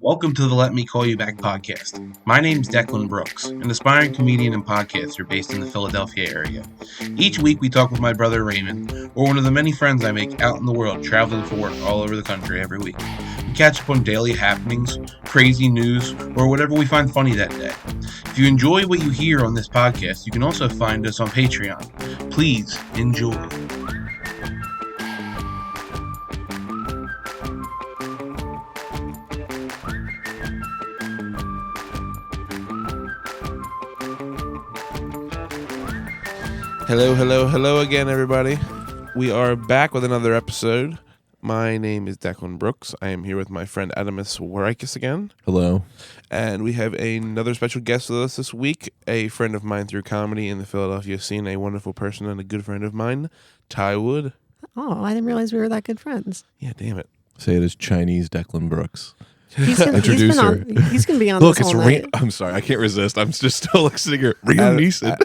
Welcome to the Let Me Call You Back podcast. My name's Declan Brooks, an aspiring comedian and podcaster based in the Philadelphia area. Each week we talk with my brother Raymond, or one of the many friends I make out in the world traveling for work all over the country every week. We catch up on daily happenings, crazy news, or whatever we find funny that day. If you enjoy what you hear on this podcast, you can also find us on Patreon. Please enjoy. Hello again, everybody. We are back with another episode. My name is Declan Brooks. I am here with my friend Adomas Wareikis again. Hello. And we have another special guest with us this week, a friend of mine through comedy in the Philadelphia scene, a wonderful person and a good friend of mine, Ty Wood. Oh, I didn't realize we were that good friends. Yeah, damn it. Say it as Chinese Declan Brooks. He's gonna be on Look, this it's all night. I'm sorry, I can't resist. I'm just still sitting here. Liam Neeson.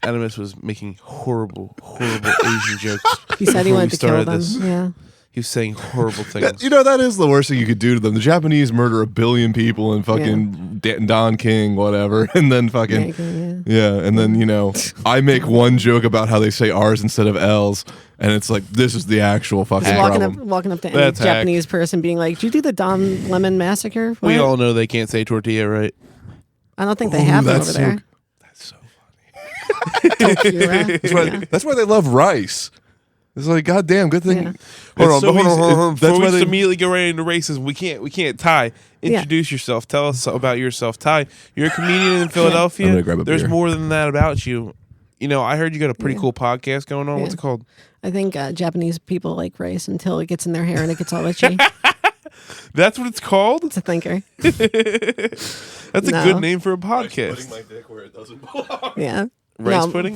Adomas was making horrible Asian jokes. He said he before wanted we to kill started them. this. Yeah. He was saying horrible things. That is the worst thing you could do to them. The Japanese murder 1 billion people and fucking Don King, whatever, and then fucking and then I make one joke about how they say R's instead of L's, and it's like this is the actual fucking problem. Walking up to any That's Japanese person, being like, "Did you do the Don Lemon massacre?" What? We all know they can't say tortilla, right? I don't think they have them over there. That's so funny. Tokyo, That's why they love rice. It's like, goddamn, good thing. Yeah. Hold on. That's Before why we they immediately go right into racism, we can't. Ty, introduce yourself. Tell us about yourself. Ty, you're a comedian in Philadelphia. I'm gonna grab a There's beer. more than that about you. I heard you got a pretty cool podcast going on. Yeah. What's it called? I think Japanese people like rice until it gets in their hair and it gets all itchy. That's what it's called? It's a thinker. That's a good name for a podcast. Putting my dick where it doesn't belong. Yeah. Rice No, pudding?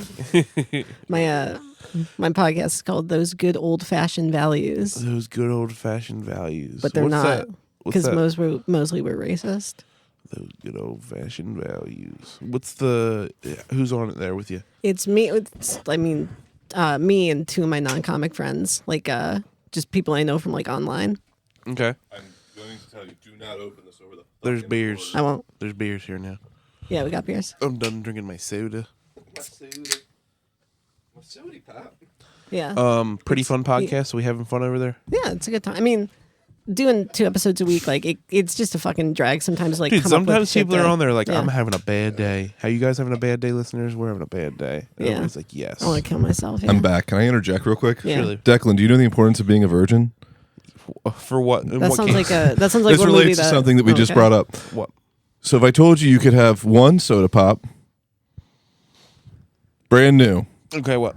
My podcast is called Those Good Old Fashioned Values, Those good old-fashioned values. but they're What's not that? What's because that? mostly we're racist. Those good old-fashioned values. Who's on it there with you? It's me. Me and two of my non-comic friends, just people I know from online. Okay. I'm going to tell you, do not open this over the. There's beers. I won't. There's beers here now. Yeah, we got beers. I'm done drinking my soda. Yeah. Pretty fun podcast. So we having fun over there? Yeah, it's a good time. I mean, doing 2 episodes a week, it's just a fucking drag sometimes. Dude, come up with sometimes shit people are that- on there like, yeah. I'm having a bad day. How you guys having a bad day, listeners? We're having a bad day. And Yeah. everybody's like, yes. I want to kill myself. Yeah. I'm back. Can I interject real quick? Yeah. Really? Declan, do you know the importance of being a virgin? For what? In That what sounds case? that sounds like This one movie relates to something that we just okay. brought up. What? So if I told you could have one soda pop, brand new, Okay, what?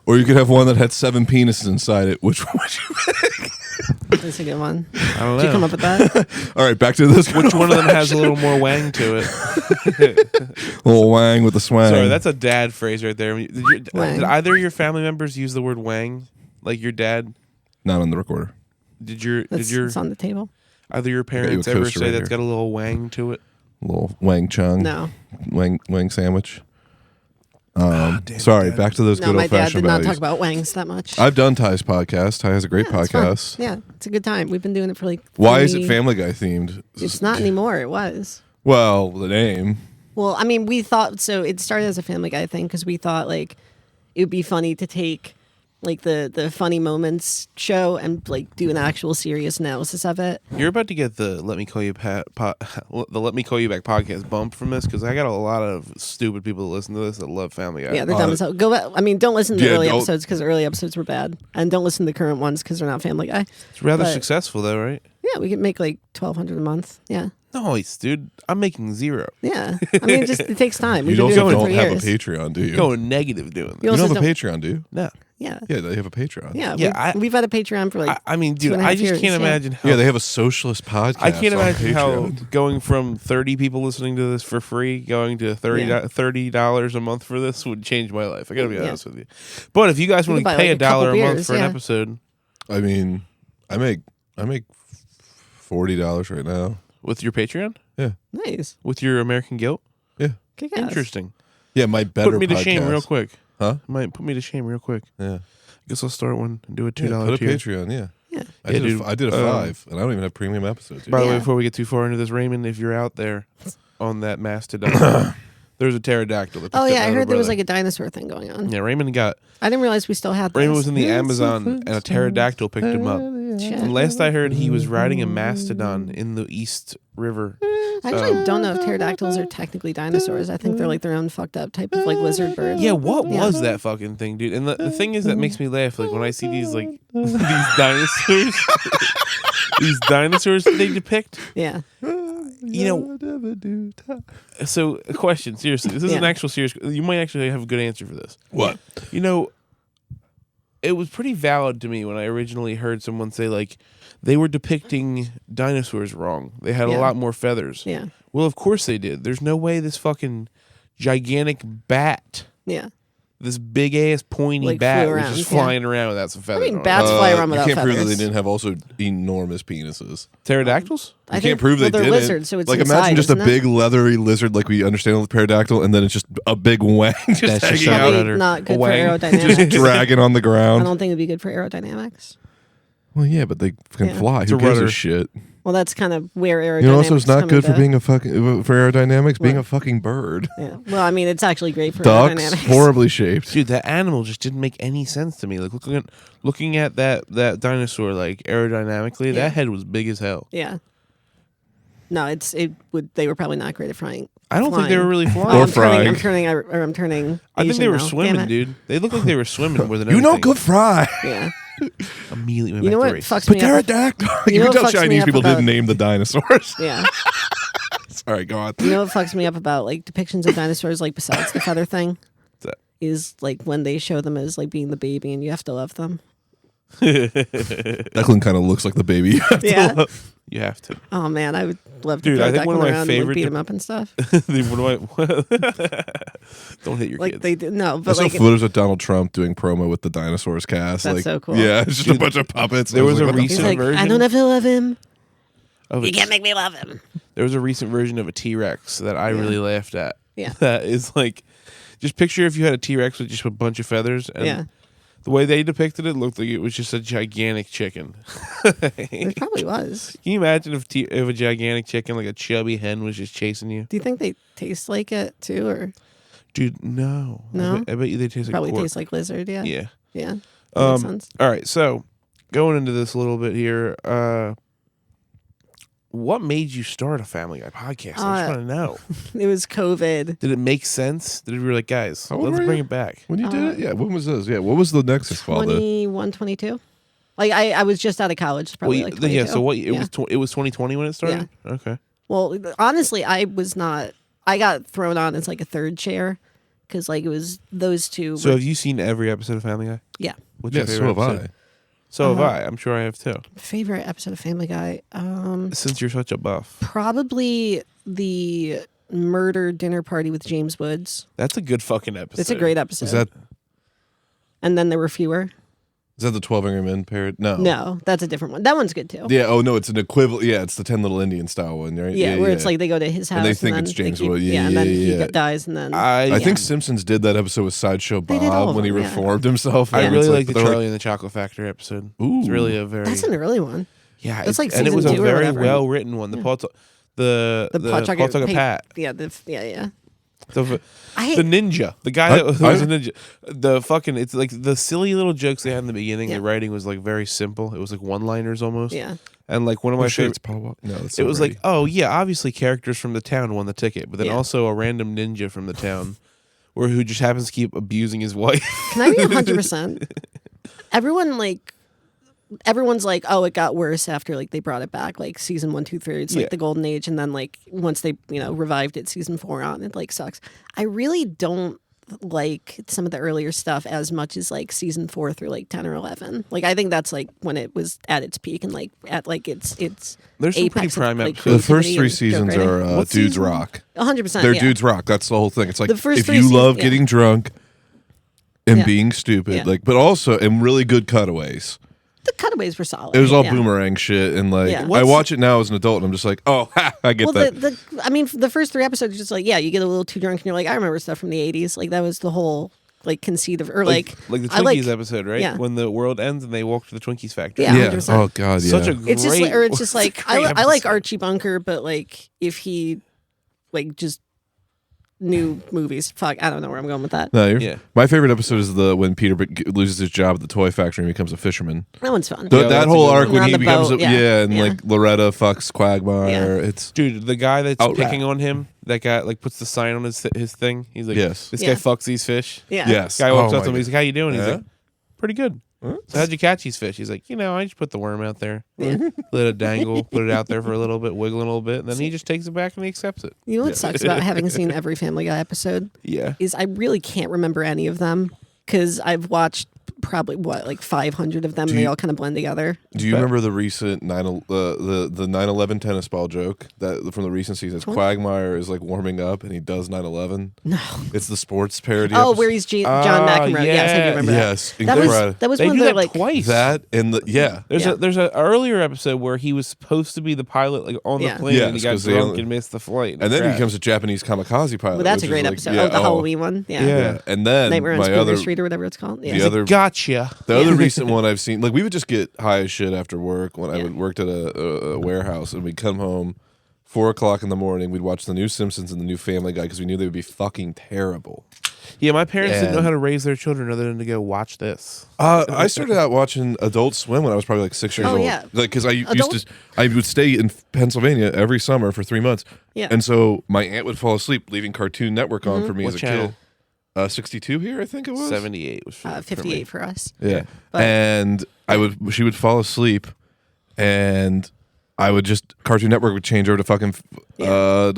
or you could have one that had 7 penises inside it, which one would you pick? That's a good one. I don't know. Did you come up with that? All right, back to this. Which one of them has a little more wang to it? Little wang with the swang. Sorry, that's a dad phrase right there. Did Wang. either of your family members use the word wang? Like your dad? not on the recorder. It's on the table. Either your you a parents ever coaster say right that's here. got a little wang to it? Little wang chung. No, Wang sandwich. Damn, Sorry, Dad. back to those no, good my old dad fashioned did not values. talk about wangs that much. I've done Ty's podcast. Ty has a great Yeah, it's fun. podcast. Yeah, it's a good time. We've been doing it for Why is it 30 Family Guy themed? It's not anymore. It was. Well, the name. Well, I mean, we thought so. It started as a Family Guy thing because we thought it would be funny to take the funny moments show and do an actual serious analysis of it. You're about to get the Let Me Call You Back podcast bump from this because I got a lot of stupid people that listen to this that love Family Guy. Yeah, they're dumb as hell. Go back. I mean, don't listen to the Yeah, early don't- episodes because early episodes were bad, and don't listen to the current ones because they're not Family Guy. It's rather but- successful though, right? Yeah, we can make $1,200 a month. Yeah, Nice, dude. I'm making zero. yeah. I mean, it takes time. You We've been also doing it don't for 3 have a years. Patreon, do you? Going negative doing You this. You also don't have a don't- Patreon, do you? No. Yeah, Yeah, they have a Patreon. yeah. Yeah, We've had a Patreon for I mean, dude, 2.5 I just years, can't yeah. imagine how. Yeah, they have a socialist podcast. I can't on imagine how Patreon. going from 30 people listening to this for free, going to $30 a month for this would change my life. I gotta be honest with you. But if you guys You want could to buy, pay a couple $1 a month beers, for an yeah. episode I mean, I make $40 right now. with your Patreon, Yeah, Nice. with your American Guilt, yeah, Kick ass. interesting. yeah. My better Put me to podcast. shame real quick. Huh? Might put me to shame real quick. Yeah, Guess I'll start one and do a $2 yeah. Put a tier. Patreon. Yeah. Yeah. I did a 5, and I don't even have premium episodes. By the way, Yeah. before we get too far into this, Raymond, if you're out there on that mastodon, there's a pterodactyl. Oh yeah, I heard there was like a dinosaur thing going on. Yeah, Raymond got. I didn't realize we still had. Raymond those. was in the Amazon, and a pterodactyl picked him up. Shit. And last I heard, he was riding a mastodon in the East River. I actually don't know if pterodactyls are technically dinosaurs. I think they're like their own fucked up type of like lizard bird. Yeah, what was that fucking thing, dude? And the thing is that makes me laugh, like when I see these like these dinosaurs, these dinosaurs that they depict. Yeah. You know. So, a question, seriously, this is an actual serious. You might actually have a good answer for this. What? You know, it was pretty valid to me when I originally heard someone say like they were depicting dinosaurs wrong. They had a lot more feathers. Yeah. Well, of course they did. There's no way this fucking gigantic bat, Yeah. this big ass pointy Like bat, flew was around, just flying around without some I feathers. mean, on it. bats fly around You without can't prove that feathers. they didn't have also enormous penises. Pterodactyls? I You think, can't prove they they're didn't. lizards, so it's like inside, imagine just a isn't it? big leathery lizard like we understand with pterodactyl, and then it's just a big wang just That's just hanging so out, Probably not good for Wang. aerodynamics. dragging on the I ground. don't think it'd be good for aerodynamics. Well, yeah, but they can Yeah. fly. It's Who a gives a rudder. shit? Well, that's kind of where aerodynamics. You know, also, it's not come good for into- being a fucking for aerodynamics. Being What? a fucking bird. Yeah. Well, I mean, it's actually great for Ducks, aerodynamics. horribly shaped. Dude, that animal just didn't make any sense to me. Like looking at that dinosaur, like aerodynamically, Yeah. that head was big as hell. Yeah. No, they were probably not great at flying. I don't think they were really Oh, flying. Or I'm turning. frying. I'm turning. I think Asian they were now. swimming, Damn it. dude. They looked like they were swimming more than You know, anything. good fry. Yeah. Immediately went You know back what to race. fucks me up? Pterodactyl. You You know can tell what fucks me Chinese up people about- didn't name the dinosaurs. Yeah. Sorry, go on. You know what fucks me up about like depictions of dinosaurs, like besides the feather thing, that? is like when they show them as like being the baby and you have to love them. Declan kind of looks like the baby. Yeah. You have to. Oh man, I would love to Dude, throw I think one of Declan my around and favorite like, beat him up and stuff. Dude, don't hit your Like kids. they did no, I but saw like footage of Donald Trump doing promo with the dinosaurs cast. That's like, so cool. Yeah, it's just a bunch of puppets. there I was a like, what the he's recent like, I version don't have to love him. of You it. can't make me love him. There was a recent version of a T-Rex that I really laughed at. Yeah. That is like, just picture if you had a T-Rex with just a bunch of feathers, and Yeah. the way they depicted it looked like it was just a gigantic chicken. It probably was. Can you imagine if a gigantic chicken, like a chubby hen, was just chasing you? Do you think they taste like it too, or Dude, no. No? I bet you they taste like probably pork. taste like lizard? Yeah. Yeah. Yeah. That makes sense. All right, so going into this a little bit here, what made you start a Family Guy podcast? I just want to know. It was COVID. Did it make sense? Did we were like, guys, How old let's were bring you? it back? When you did it? Yeah, when was this? Yeah, what was the Nexus called? 21, 22. Like I was just out of college, probably like 22. Yeah, so what? It Yeah. was it was 2020 when it started. Okay. Well, honestly, I was not. I got thrown on as like a third chair because like it was those two. So have you seen every episode of Family Guy? Yeah. What's Yeah, your so favorite have episode? I. So have I. I'm sure I have too. Favorite episode of Family Guy? Since you're such a buff, Probably the murder dinner party with James Woods. that's a good fucking episode. It's a great episode. Is that And then there were fewer. the 12 Angry Men parody? No. No, that's a different one. That one's good too. Yeah. Oh no, it's an equivalent. Yeah, it's the 10 Little Indian style one, right? Yeah, where it's like they go to his house And they think then it's James keep- Woods. Yeah, and then he yeah. dies, and then I think Yeah. Simpsons did that episode with Sideshow They did all Bob of when he them, yeah. reformed himself. I and really it's like the they're Charlie and the Chocolate Factory episode. It's Ooh. really a very that's an early one. yeah. that's like and it was a season 2 or very whatever. well written one. The Paul the Paul Tucker Pat. Yeah, yeah. The I ninja, the guy that was a I- ninja, the fucking, it's like the silly little jokes they had in the beginning. Yeah. The writing was like very simple. It was like one-liners almost. yeah. And like one of my Oh, shit, favorite, it's Paul Walker. No, that's it was like, Brady. oh yeah, obviously characters from the town won the ticket, but then Yeah. also a random ninja from the town, who just happens to keep abusing his wife. Can I be 100%? Everyone's like, oh, it got worse after like they brought it back, like season 1, 2, 3. It's Yeah. like the golden age, and then like once they revived it, season 4 on, it like sucks. I really don't like some of the earlier stuff as much as like season 4 through like 10 or 11. Like I think that's like when it was at its peak and like at like its There's some apex pretty of, prime like, episodes. the first creativity 3 and joke seasons writing. are What Dudes season? Rock. 100%. They're yeah. Dudes Rock. That's the whole thing. It's like The first if 3 you seasons, love yeah. getting drunk and Yeah. being stupid, Yeah. like, but also and really good cutaways. The cutaways were solid. It was all yeah. boomerang shit, and like Yeah. I watch it now as an adult, and I'm just like, oh, ha, I get Well, that. I mean, the first 3 episodes are just like, yeah, you get a little too drunk, and you're like, I remember stuff from the 80s. Like that was the whole conceit of, or like the I Twinkies episode, right? Yeah. When the world ends and they walk to the Twinkies factory. Yeah. Yeah. 100%. Oh God. Yeah. Such a great. it's just like I like episode. Archie Bunker, but like if he just new movies. Fuck, I don't know where I'm going with that. No, Yeah. My favorite episode is when Peter loses his job at the toy factory and becomes a fisherman. That one's fun. Yeah, That that's a whole good arc one. when On he the becomes boat, and yeah. like Loretta fucks Quagmire. It's Dude, the guy that's Oh, picking on him, that guy like puts the sign on his thing. He's like, Yes. this Yeah. guy fucks these fish. Yeah. yes. Guy walks Oh up to him. my He's like, how you doing? He's Yeah? like, pretty good. So how'd you catch these fish? He's like, I just put the worm out there, Yeah. let it dangle, put it out there for a little bit, wiggling a little bit, and then he just takes it back and he accepts it. You know what sucks about having seen every Family Guy episode Yeah. is I really can't remember any of them because I've watched probably 500 of them. And they all kind of blend together. Do you remember the recent the 9/11 tennis ball joke that from the recent seasons? Quagmire is like warming up and he does 9/11. No. It's the sports parody. Oh, episode. where he's John McEnroe. Yes, I do remember Yes, that. incredible. That was They one do of the that like twice. That and There's a earlier episode where he was supposed to be the pilot, like on the Yeah. plane, and he Yes, got 'cause they drunk only- and missed the flight, and then he crashed. becomes a Japanese kamikaze pilot. Well, that's a which great is like, episode. yeah, Oh, the Halloween one. Yeah. Yeah, and then Nightmare on my Spooner other Street or whatever it's called. Yeah. the other Gotcha. The other recent one I've seen, like we would just get high as shit after work when I worked at a warehouse, and we'd come home 4:00 in the morning. We'd watch the new Simpsons and the new Family Guy because we knew they would be fucking terrible. Yeah, my parents didn't know And- how to raise their children other than to go watch this. I started out watching Adult Swim when I was probably like 6 years Oh, old. yeah. Like because I would stay in Pennsylvania every summer for 3 months. Yeah. And so my aunt would fall asleep, leaving Cartoon Network on for me What as a channel? kid. 62 here, I think it was. 78 was for 58 me. for us. Yeah. But- And she would fall asleep and I would just Cartoon Network would change over to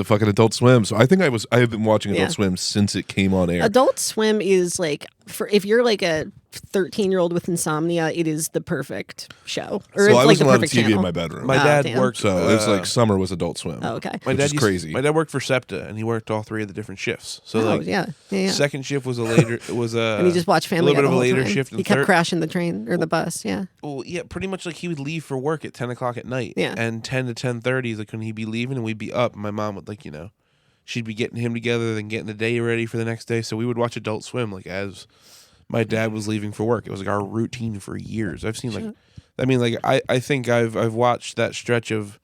fucking Adult Swim. So I think I have been watching Adult Yeah. Swim since it came on air. Adult Swim is like for if you're like a 13-year-old with insomnia, it is the perfect show. Or So it's I like wasn't the allowed a perfect TV channel. in my bedroom. My Oh, dad damn. worked. So it was like summer was Adult Swim. Oh, okay. My which dad is used- crazy. My dad worked for SEPTA, and he worked all three of the different shifts. So Oh, like, yeah. second shift was a later. Was a And he just watched Family a Guy little the bit of whole a later time. shift. And He kept third, crashing the train or the bus. Yeah. Well, yeah, pretty much like he would leave for work at 10:00 at night. Yeah. And 10 to 10:30 is like when he'd be leaving, and we'd be up. And my mom would she'd be getting him together, then getting the day ready for the next day. So we would watch Adult Swim like as my dad was leaving for work. It was like our routine for years. I've seen I think I've watched that stretch of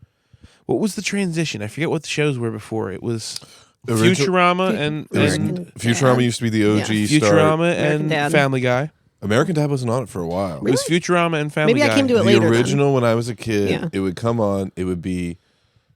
what was the transition? I forget what the shows were before. It was Futurama and Futurama used to be the OG star. Futurama American and Dad. Family Guy. American Dad wasn't on it for a while. It was Futurama and Family Maybe Guy. I came to it The later. then. original when I was a kid, Yeah. it would come on. It would be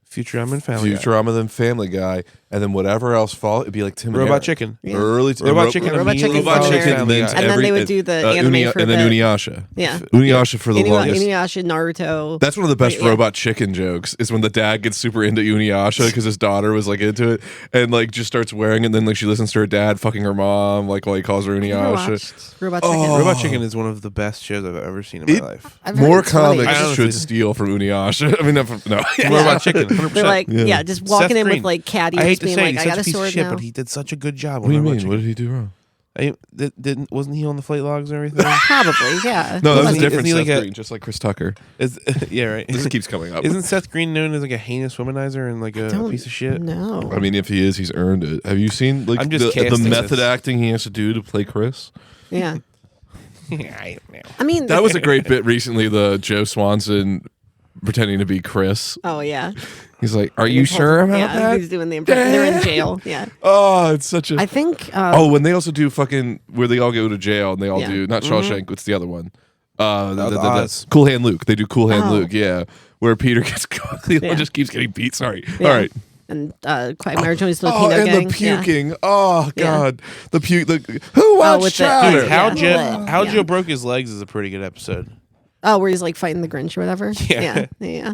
Futurama and Family Guy. Futurama, then Family Guy, and then whatever else fall. It'd be like Tim and Robot Eric. Chicken. Yeah. Early Robot Chicken. Robot Chicken immediately Robot followed Chicken, Family and Guy. then And then they would do the anime for and then a bit. Inuyasha. Yeah. Inuyasha for the longest. Inuyasha, Naruto. That's one of the best Yeah. Robot Chicken jokes. Is when the dad gets super into Inuyasha because his daughter was like into it, and like just starts wearing it. And then like she listens to her dad fucking her mom, like while he calls her Never Inuyasha. watched Robot Chicken. Robot Chicken is one of the best shows I've ever seen in my life. I've heard More it's funny. comics I honestly- should steal from Inuyasha. I mean, not from, no. Robot Chicken. 100%. They're like, yeah, just walking Seth in Green. with like cat I ears, hate to being say like, he's I such got a a piece of sword shit, now. but he did such a good job. What do you on Robot mean? What Chicken. did he do wrong? Wasn't he on the flight logs and everything? Probably, yeah. No, that was Isn't he- different. isn't he Seth like a- Green, just like Chris Tucker. Yeah, right. This keeps coming up. Isn't Seth Green known as like a heinous womanizer and like a Don't piece of shit? know. I mean, if he is, he's earned it. Have you seen like I'm just the casting method this. acting he has to do to play Chris? Yeah. Yeah, I don't know. I mean, That was a great bit recently. The Joe Swanson pretending to be Chris. oh yeah. He's like, "Are you sure about Yeah, that?" he's doing the impression. They're in jail. Yeah. Oh, it's such a. I think. Oh, when they also do fucking where they all go to jail and they all Yeah. do not Shawshank. What's the other one? The Oz. Cool Hand Luke. They do Cool Hand Oh. Luke. Yeah, where Peter gets Yeah. just keeps getting beat. Sorry. Yeah. All right. And Quagmire Jones Oh, Latino and gang. the puking. Oh Yeah. God, the puke. Who watched with the- Chowder? Dude, how Yeah. Joe Yeah. Joe broke his legs is a pretty good episode. Oh, where he's like fighting the Grinch or whatever. Yeah. Yeah.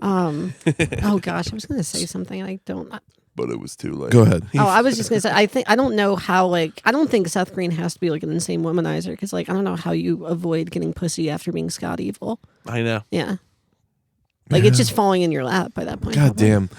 Oh gosh, I was gonna say something. I don't. But it was too late. Go ahead. Oh, I was just gonna say. I don't know how. Like, I don't think Seth Green has to be like an insane womanizer because like I don't know how you avoid getting pussy after being Scott Evil. I know. Yeah. Like it's just falling in your lap by that point. God probably. damn.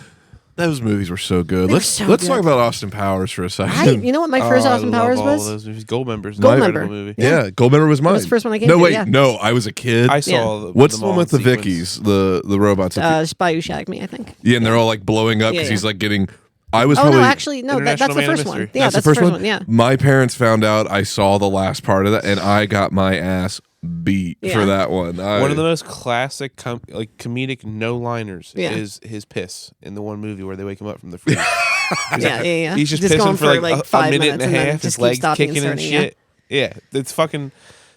Those movies were so good. They were Let's so let's good. talk about Austin Powers for a second. You know what my first Oh, Austin I love Powers all was? Those movies. Goldmember's Goldmember. an incredible movie. Yeah, Goldmember was mine. was the first one I came no, to, wait, yeah. no, I was a kid. I saw. Yeah. What's the them one all with the in sequence. Vickies, the robots? Spy Who Shagged Me, I think. Yeah, and they're all like blowing up because Yeah, he's yeah. like getting I was Oh probably no, actually no. That's International the Man of first one. Mystery. Yeah, that's the first one. Yeah. My parents found out. I saw the last part of that, and I got my ass beat for Yeah. that one. One of the most classic comedic no-liners Yeah. is his piss in the one movie where they wake him up from the freeze. Yeah. He's just going pissing for like a 5 minute and minutes a then half. just His keep legs stopping kicking and starting, shit. Yeah, it's fucking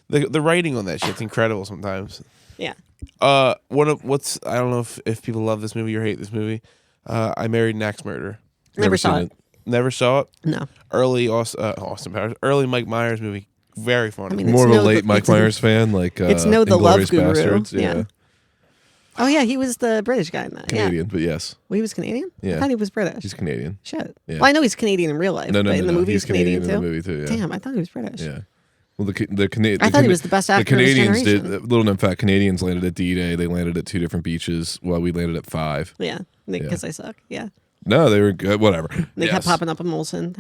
the writing on that shit's incredible sometimes. Yeah. I don't know if people love this movie or hate this movie. I Married an Axe Murderer. Never saw it. Never saw it. No. Early Austin Powers. Early Mike Myers movie. Very funny. I mean, More of it's a no- late Mike it's a- Myers fan, like it's no the love Inglourious guru. Bastards. Yeah. Oh yeah, he was the British guy in that. Canadian, Yeah. but yes, Well, he was Canadian. Yeah. I thought he was British. he's Canadian. Shit. Yeah. Well, I know he's Canadian in real life. No, but in the movie he's he's Canadian, in too. the movie too. Yeah. Damn, I thought he was British. Yeah. Well, the Canadian. I thought he was the best actor The of his Canadians did. generation. Little known fact: Canadians landed at D-Day. They landed at 2 different beaches, while we landed at 5. Yeah, because they suck. Yeah, No, they were good. Whatever. they kept Yes. popping up in Molson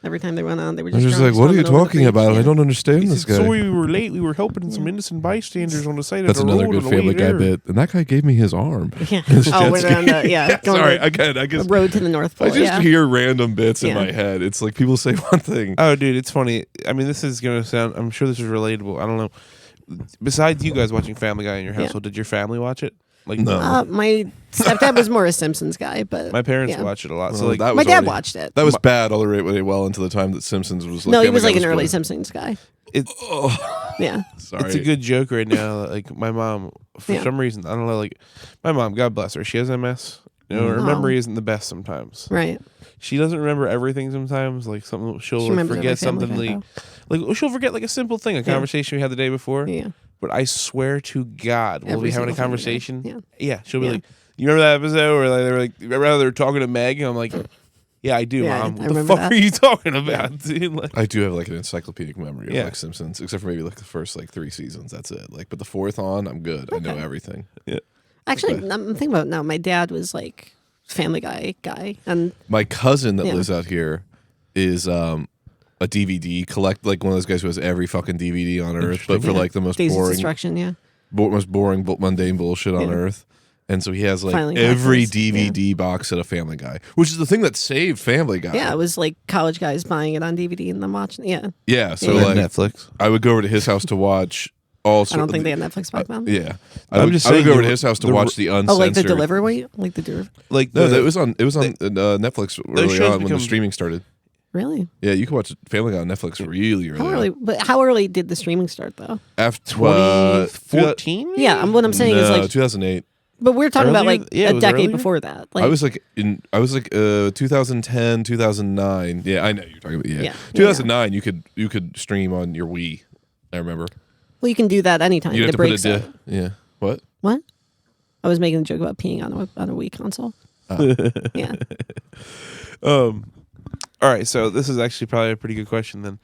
every time they went on. They were I was just, just like, drunk, "What are you swimming over the talking about? bridge. I Yeah. don't understand this guy." Sorry we were late. We were helping some innocent bystanders on the side That's of the another road good on the way Family Guy there. bit. And that guy gave me his arm. Yeah. His Oh, jet we're ski. on the going Sorry, to I the guess road to the North Pole. I just yeah. hear random bits in Yeah. my head. It's like people say one thing. Oh, dude, it's funny. I mean, this is gonna sound. I'm sure this is relatable. I don't know. Besides you guys watching Family Guy in your Yeah. household, did your family watch it? Like, No. My stepdad was more a Simpsons guy, but my parents yeah. watch it a lot. So Well, like, that My was dad already- watched it. That was bad all the way well into the time that Simpsons was. Like, No, he Family was Guy like an early good. Simpsons guy. Yeah. Sorry. it's a good joke right now. Like my mom, for Yeah. some reason, I don't know. Like my mom, God bless her, she has MS. You know, her Oh. memory isn't the best sometimes. Right. She doesn't remember everything sometimes. Like something, she'll She remembers forget every Family something. Guy, Like she'll forget like a simple thing, a conversation we had the day before. Yeah. But I swear to God, we'll Every be having a single Family Guy. conversation. Yeah. She'll be Yeah. like, "You remember that episode where they were like, remember they were talking to Meg?" And I'm like, "Yeah, I do, Yeah, Mom. I What the remember fuck that. are you talking about, dude?" Like, I do have like an encyclopedic memory of Yeah. like Simpsons, except for maybe like the first like 3 seasons. That's it. Like, but the 4th on, I'm good. I know everything. Actually, I'm thinking about it now. My dad was like Family Guy guy, and My cousin that Yeah. lives out here is a DVD like one of those guys who has every fucking DVD on earth, but for like the most Days of boring, Destruction. Yeah. most boring, mundane bullshit on Yeah. earth. And so he has like Filing every cabinets, DVD box set of Family Guy, which is the thing that saved Family Guy. Yeah, it was like college guys buying it on DVD and then watching. Yeah. Yeah. So Yeah. like Netflix. I would go over to his house to watch all. I don't think they had Netflix back then. Yeah. I'm I just would saying go over to the- his house to the- watch the uncensored. Oh, like the delivery, like the delivery. Like No, the- it was on Netflix early shows on when the become- streaming started. Really? Yeah, you can watch Family Guy on Netflix really early. How on. early? But how early did the streaming start though? After 2014. Yeah, what I'm saying is no, like, 2008. but we're talking about Earlier? like Yeah, it a was decade earlier? before that. Like, I was like 2010, 2009. Yeah, I know you're talking about. Yeah, Yeah. 2009. You could stream on your Wii. I remember. well, you can do that anytime. You The have to put breaks a out. yeah. What? What? I was making a joke about peeing on a Wii console. Yeah. All right, so this is actually probably a pretty good question then.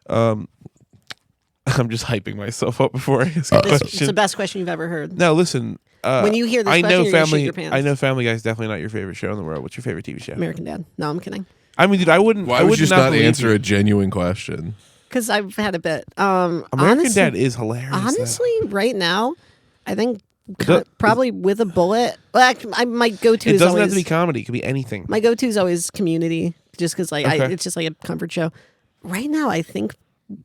I'm just hyping myself up before I ask a It's question. the best question you've ever heard. No, listen. When you hear this I question, know you're gonna shit Family. your pants. I know Family Guy is definitely not your favorite show in the world. What's your favorite TV show? American Dad. No, I'm kidding. I mean, dude, I wouldn't. Why I would would you just not believe answer you. a genuine question? Because I've had a bit. American Honestly, Dad is hilarious. though. honestly, right now, I think do- probably with a bullet. Well, actually, my go-to it is doesn't always have to be comedy. It could be anything. my go-to is always Community, just because like Okay. it's just like a comfort show. Right now, I think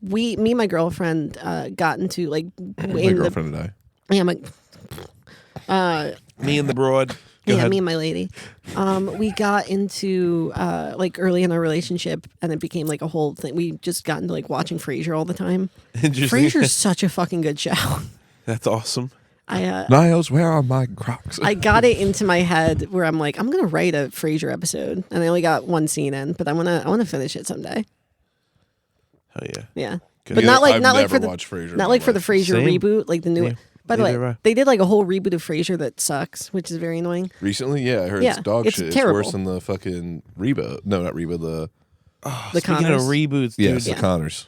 me and my girlfriend got into like My in the girlfriend and I. yeah my Me and the Broad. Go yeah ahead. me and my lady we got into like early in our relationship, and it became like a whole thing. We just got into like watching Frasier all the time. Interesting. Frasier's such a fucking good show. That's awesome. Niles, where are my Crocs? I got it into my head where I'm like, I'm gonna write a Frasier episode, and I only got one scene in, but I wanna finish it someday. Hell yeah. Yeah, Good. but Yeah, not like I've not like never for the watched Frasier in not my like for the life. Frasier Same. reboot, like the new. Yeah, By the neither have way, I. they did like a whole reboot of Frasier that sucks, which is very annoying. Recently, yeah, I heard Yeah, it's dog it's shit. terrible. It's worse than the fucking Reba. No, not Reba. The The Speaking Connors. of reboots, dude, yes, Yeah. the Connors.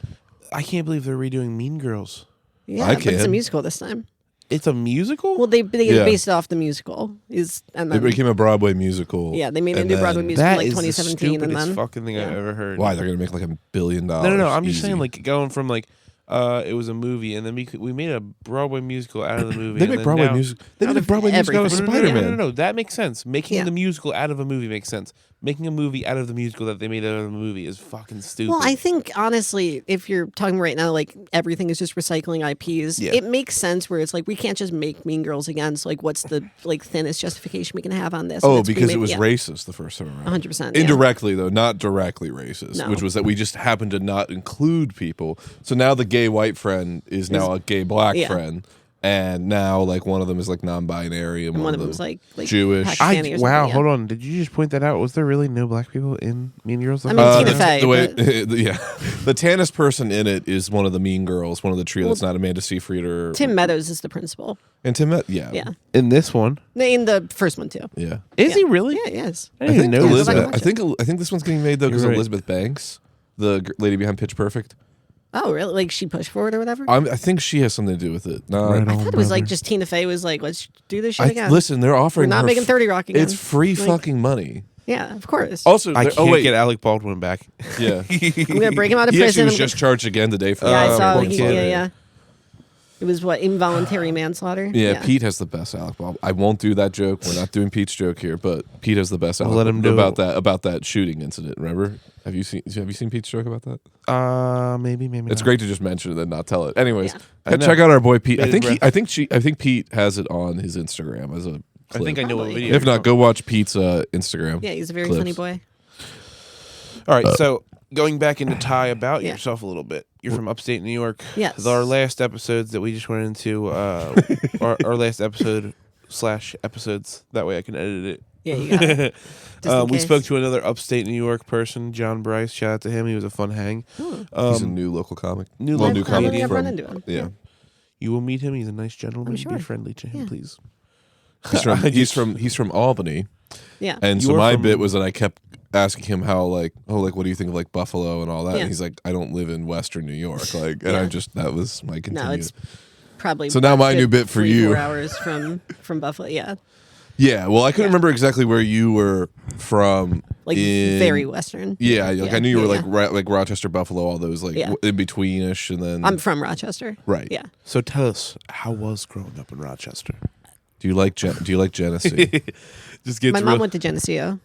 I can't believe they're redoing Mean Girls. Yeah, I but it's a can. musical this time. It's a musical. Well, they Yeah. based it off the musical and It then became a Broadway musical. yeah, they made a and new Broadway then- musical that like is 2017, the and stupidest then fucking thing I've yeah. ever heard. Why they're gonna make like $1 billion? No. I'm just easy. saying, like going from like it was a movie, and then we made a Broadway musical out of the movie. they and make then Broadway now- music. They out made a of Broadway music out of everything. Spider Man. No. That makes sense. Making Yeah. the musical out of a movie makes sense. making a movie out of the musical that they made out of the movie is fucking stupid. Well, I think honestly, if you're talking right now, like everything is just recycling IPs, Yeah. it makes sense where it's like we can't just make Mean Girls again. So like, what's the like thinnest justification we can have on this? Oh, It's because it remake- was yeah, racist the first time around. 100%. Indirectly, though, not directly racist, No. which was that we just happened to not include people. So now the gay white friend is now a gay black Yeah. friend. And now, like, one of them is, like, non-binary. And one of them them was like Jewish. Pakistani or something, wow, yeah. hold on. Did you just point that out? Was there really no black people in Mean Girls? I mean, Tina Fey, the way, but- yeah, the tannest person in it is one of the Mean Girls, one of the trio that's not Amanda Seyfried or Tim Meadows is the principal. And yeah, Yeah, in this one, in the first one too. yeah. is Yeah. he really? Yeah, he is. I I didn't think even know Go back Elizabeth. and watch I think this one's getting made though because You're right. Elizabeth Banks, the lady behind Pitch Perfect. Oh, really? Like she pushed for it or whatever? I think she has something to do with it. No, Right I on, thought it was like brother. just Tina Fey was like, let's do this shit again. listen, they're offering. We're not her making 30 Rock again. It's free Like- fucking money. Yeah, of course. Also, I they're- can't oh wait, get Alec Baldwin back. yeah. I'm gonna break him out of He prison. actually was I'm just charged again today for. yeah, I saw. poor He, kid. yeah. It was what involuntary manslaughter. Yeah, Pete has the best Alec Baldwin. I won't do that joke. We're not doing Pete's joke here, but Pete has the best Alec let him do about it. that shooting incident. Remember? Have you seen Pete's joke about that? Maybe It's not. great to just mention it and not tell it. Anyways, Yeah. I know. check out our boy Pete. I Made think his I think Pete has it on his Instagram as a. I think I know what Probably. video. If not, go watch Pete's Instagram. Yeah, he's a very clips. funny boy. All right, so going back into Ty about Yeah. yourself a little bit. You're from upstate New York. Yes. Our last episodes that we just went into, our last episode / episodes. That way I can edit it. Yeah, you got it. Just in We case. spoke to another upstate New York person, John Bryce. Shout out to him. He was a fun hang. He's a new local comic. new well, local new I've comic never comedian. run from. into him. Yeah, You will meet him. He's a nice gentleman. I'm sure. Be friendly to him, Yeah. please. he's from Albany, Yeah. and You so are my from- bit was that I kept asking him how what do you think of like Buffalo and all that? Yeah. And he's like, I don't live in Western New York, like, and Yeah. I just that was my continued. No, it's probably So now a my good new bit for 3-4 you. hours from Buffalo. Yeah, Yeah, well, I couldn't remember exactly where you were from. like in- very Western. Yeah, like I knew you were yeah, like like Rochester, Buffalo, all those like Yeah. in betweenish, and then I'm from Rochester. right. Yeah. So tell us, how was growing up in Rochester? Do you like Genesee? Just get My mom went to Geneseo.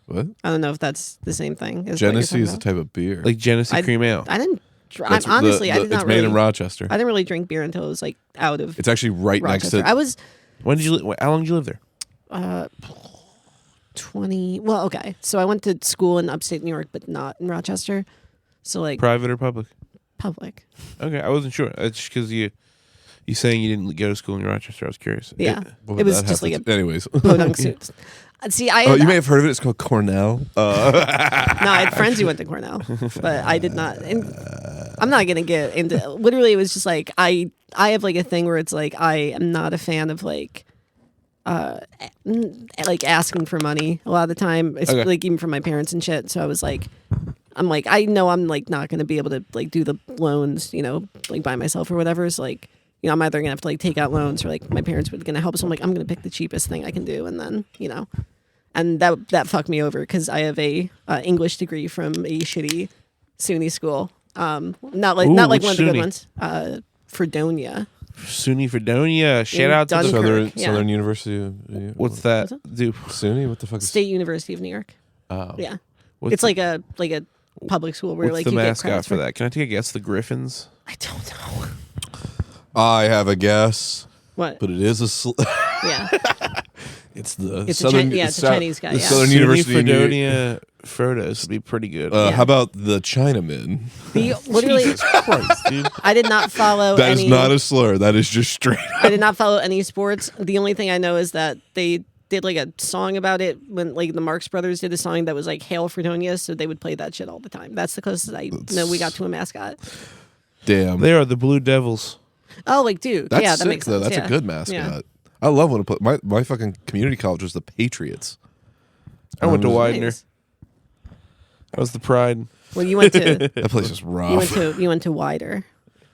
What? I don't know if that's the same thing. As what Genesee you're is a talking type of beer. like Genesee I- cream ale. about. I didn't. That's I'm, honestly, I did it's not made really. in Rochester. I didn't really drink beer until it was like out of It's actually right Rochester. next to. I was When did you? How long did you live there? 20. Well, okay. So I went to school in upstate New York, but not in Rochester. So like Private or public? public. Okay, I wasn't sure. It's just because you saying you didn't go to school in Rochester. I was curious. Yeah. What It would was that just have like to- a anyways. podunk suit. See, I Oh, had, you may have heard of it. It's called Cornell. no, I had friends who went to Cornell, but I did not. And I'm not gonna get into. Literally, it was just like I have like a thing where it's like I am not a fan of like asking for money a lot of the time. It's Okay. like even from my parents and shit. So I was like, I'm like I know I'm like not gonna be able to like do the loans, like by myself or whatever. So like. I'm either gonna have to like take out loans or like my parents were gonna help. So I'm like, I'm gonna pick the cheapest thing I can do, and then and that fucked me over because I have a English degree from a shitty SUNY school. Not like Ooh, one which of the good SUNY? ones. Fredonia. SUNY Fredonia. Shout out to Dunkirk. the. Yeah. Southern University. Of, What's that? Do SUNY? What the fuck is? State University of New York. Oh. Yeah, what's it's like a public school where what's like the you get mascot credits for that? Can I take a guess? The Griffins. I don't know I have a guess, what. but it is Yeah, it's the It's a Southern. Chi- yeah, it's a Chinese guy, The yeah. Southern SUNY University. of New York. Fredonia Frodos would be pretty good. Yeah. How about the Chinaman? the literally Jesus Christ, dude. I did not follow That is any. not a slur. That is just straight. I did not follow any sports. The only thing I know is that they did like a song about it when like the Marx Brothers did a song that was like Hail Fredonia, so they would play that shit all the time. That's the closest I know we got to a mascot. Damn. They are the Blue Devils. Oh, like dude, That's yeah, that sick makes though. sense. That's yeah. a good mascot. Yeah. I love when I put my fucking community college was the Patriots. I went to Widener. Nice. That was the Pride. Well, you went to That place is rough. you went to Wider.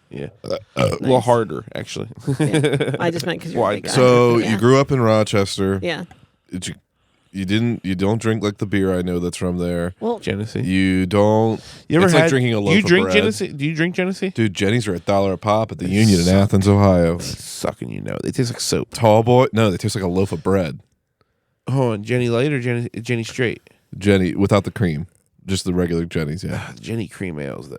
Yeah. A little harder, actually. Yeah. I just meant because you're a big guy. So yeah. you grew up in Rochester. Yeah. Did you don't drink like the beer I know that's from there. Well, Genesee. You don't. You ever it's had like drinking a loaf you of drink bread. Genesee? Do you drink Genesee? Dude, Jenny's are $1 a pop at the Union in Athens, Ohio. Sucking, They taste like soap. Tall boy? No, they taste like a loaf of bread. Oh, and Jenny Light or Jenny Straight? Jenny without the cream, just the regular Jenny's. Yeah, Jenny cream ales though.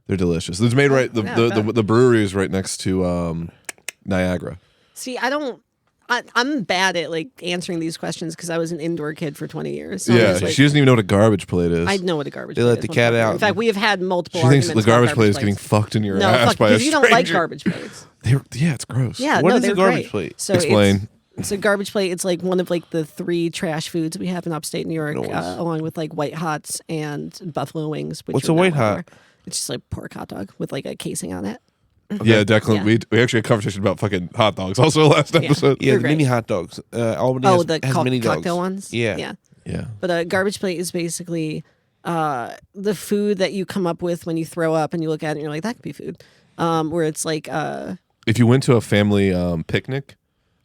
they're delicious. It's made right. The brewery is right next to Niagara. See, I'm bad at like answering these questions because I was an indoor kid for 20 years. So Yeah, she doesn't even know what a garbage plate is. I know what a garbage They plate let is. the cat out. In fact, we have had multiple She thinks arguments the garbage about plate is getting plates. fucked in your No, ass fuck, by a because you don't like stranger. garbage plates. Yeah, it's gross. Yeah, What no, is a they're garbage great. plate? So Explain. It's a garbage plate. It's like one of like the 3 trash foods we have in upstate New York, Nice. along with like white hots and buffalo wings. Which What's you're a not white one hot? for. It's just like pork hot dog with like a casing on it. Yeah, Declan, Yeah. we actually had a conversation about fucking hot dogs also last episode. Yeah, They're the mini great. hot dogs. Albany The has mini dogs. cocktail ones. Yeah. Yeah. But a garbage plate is basically the food that you come up with when you throw up and you look at it and you're like, that could be food. Where it's like, If you went to a family picnic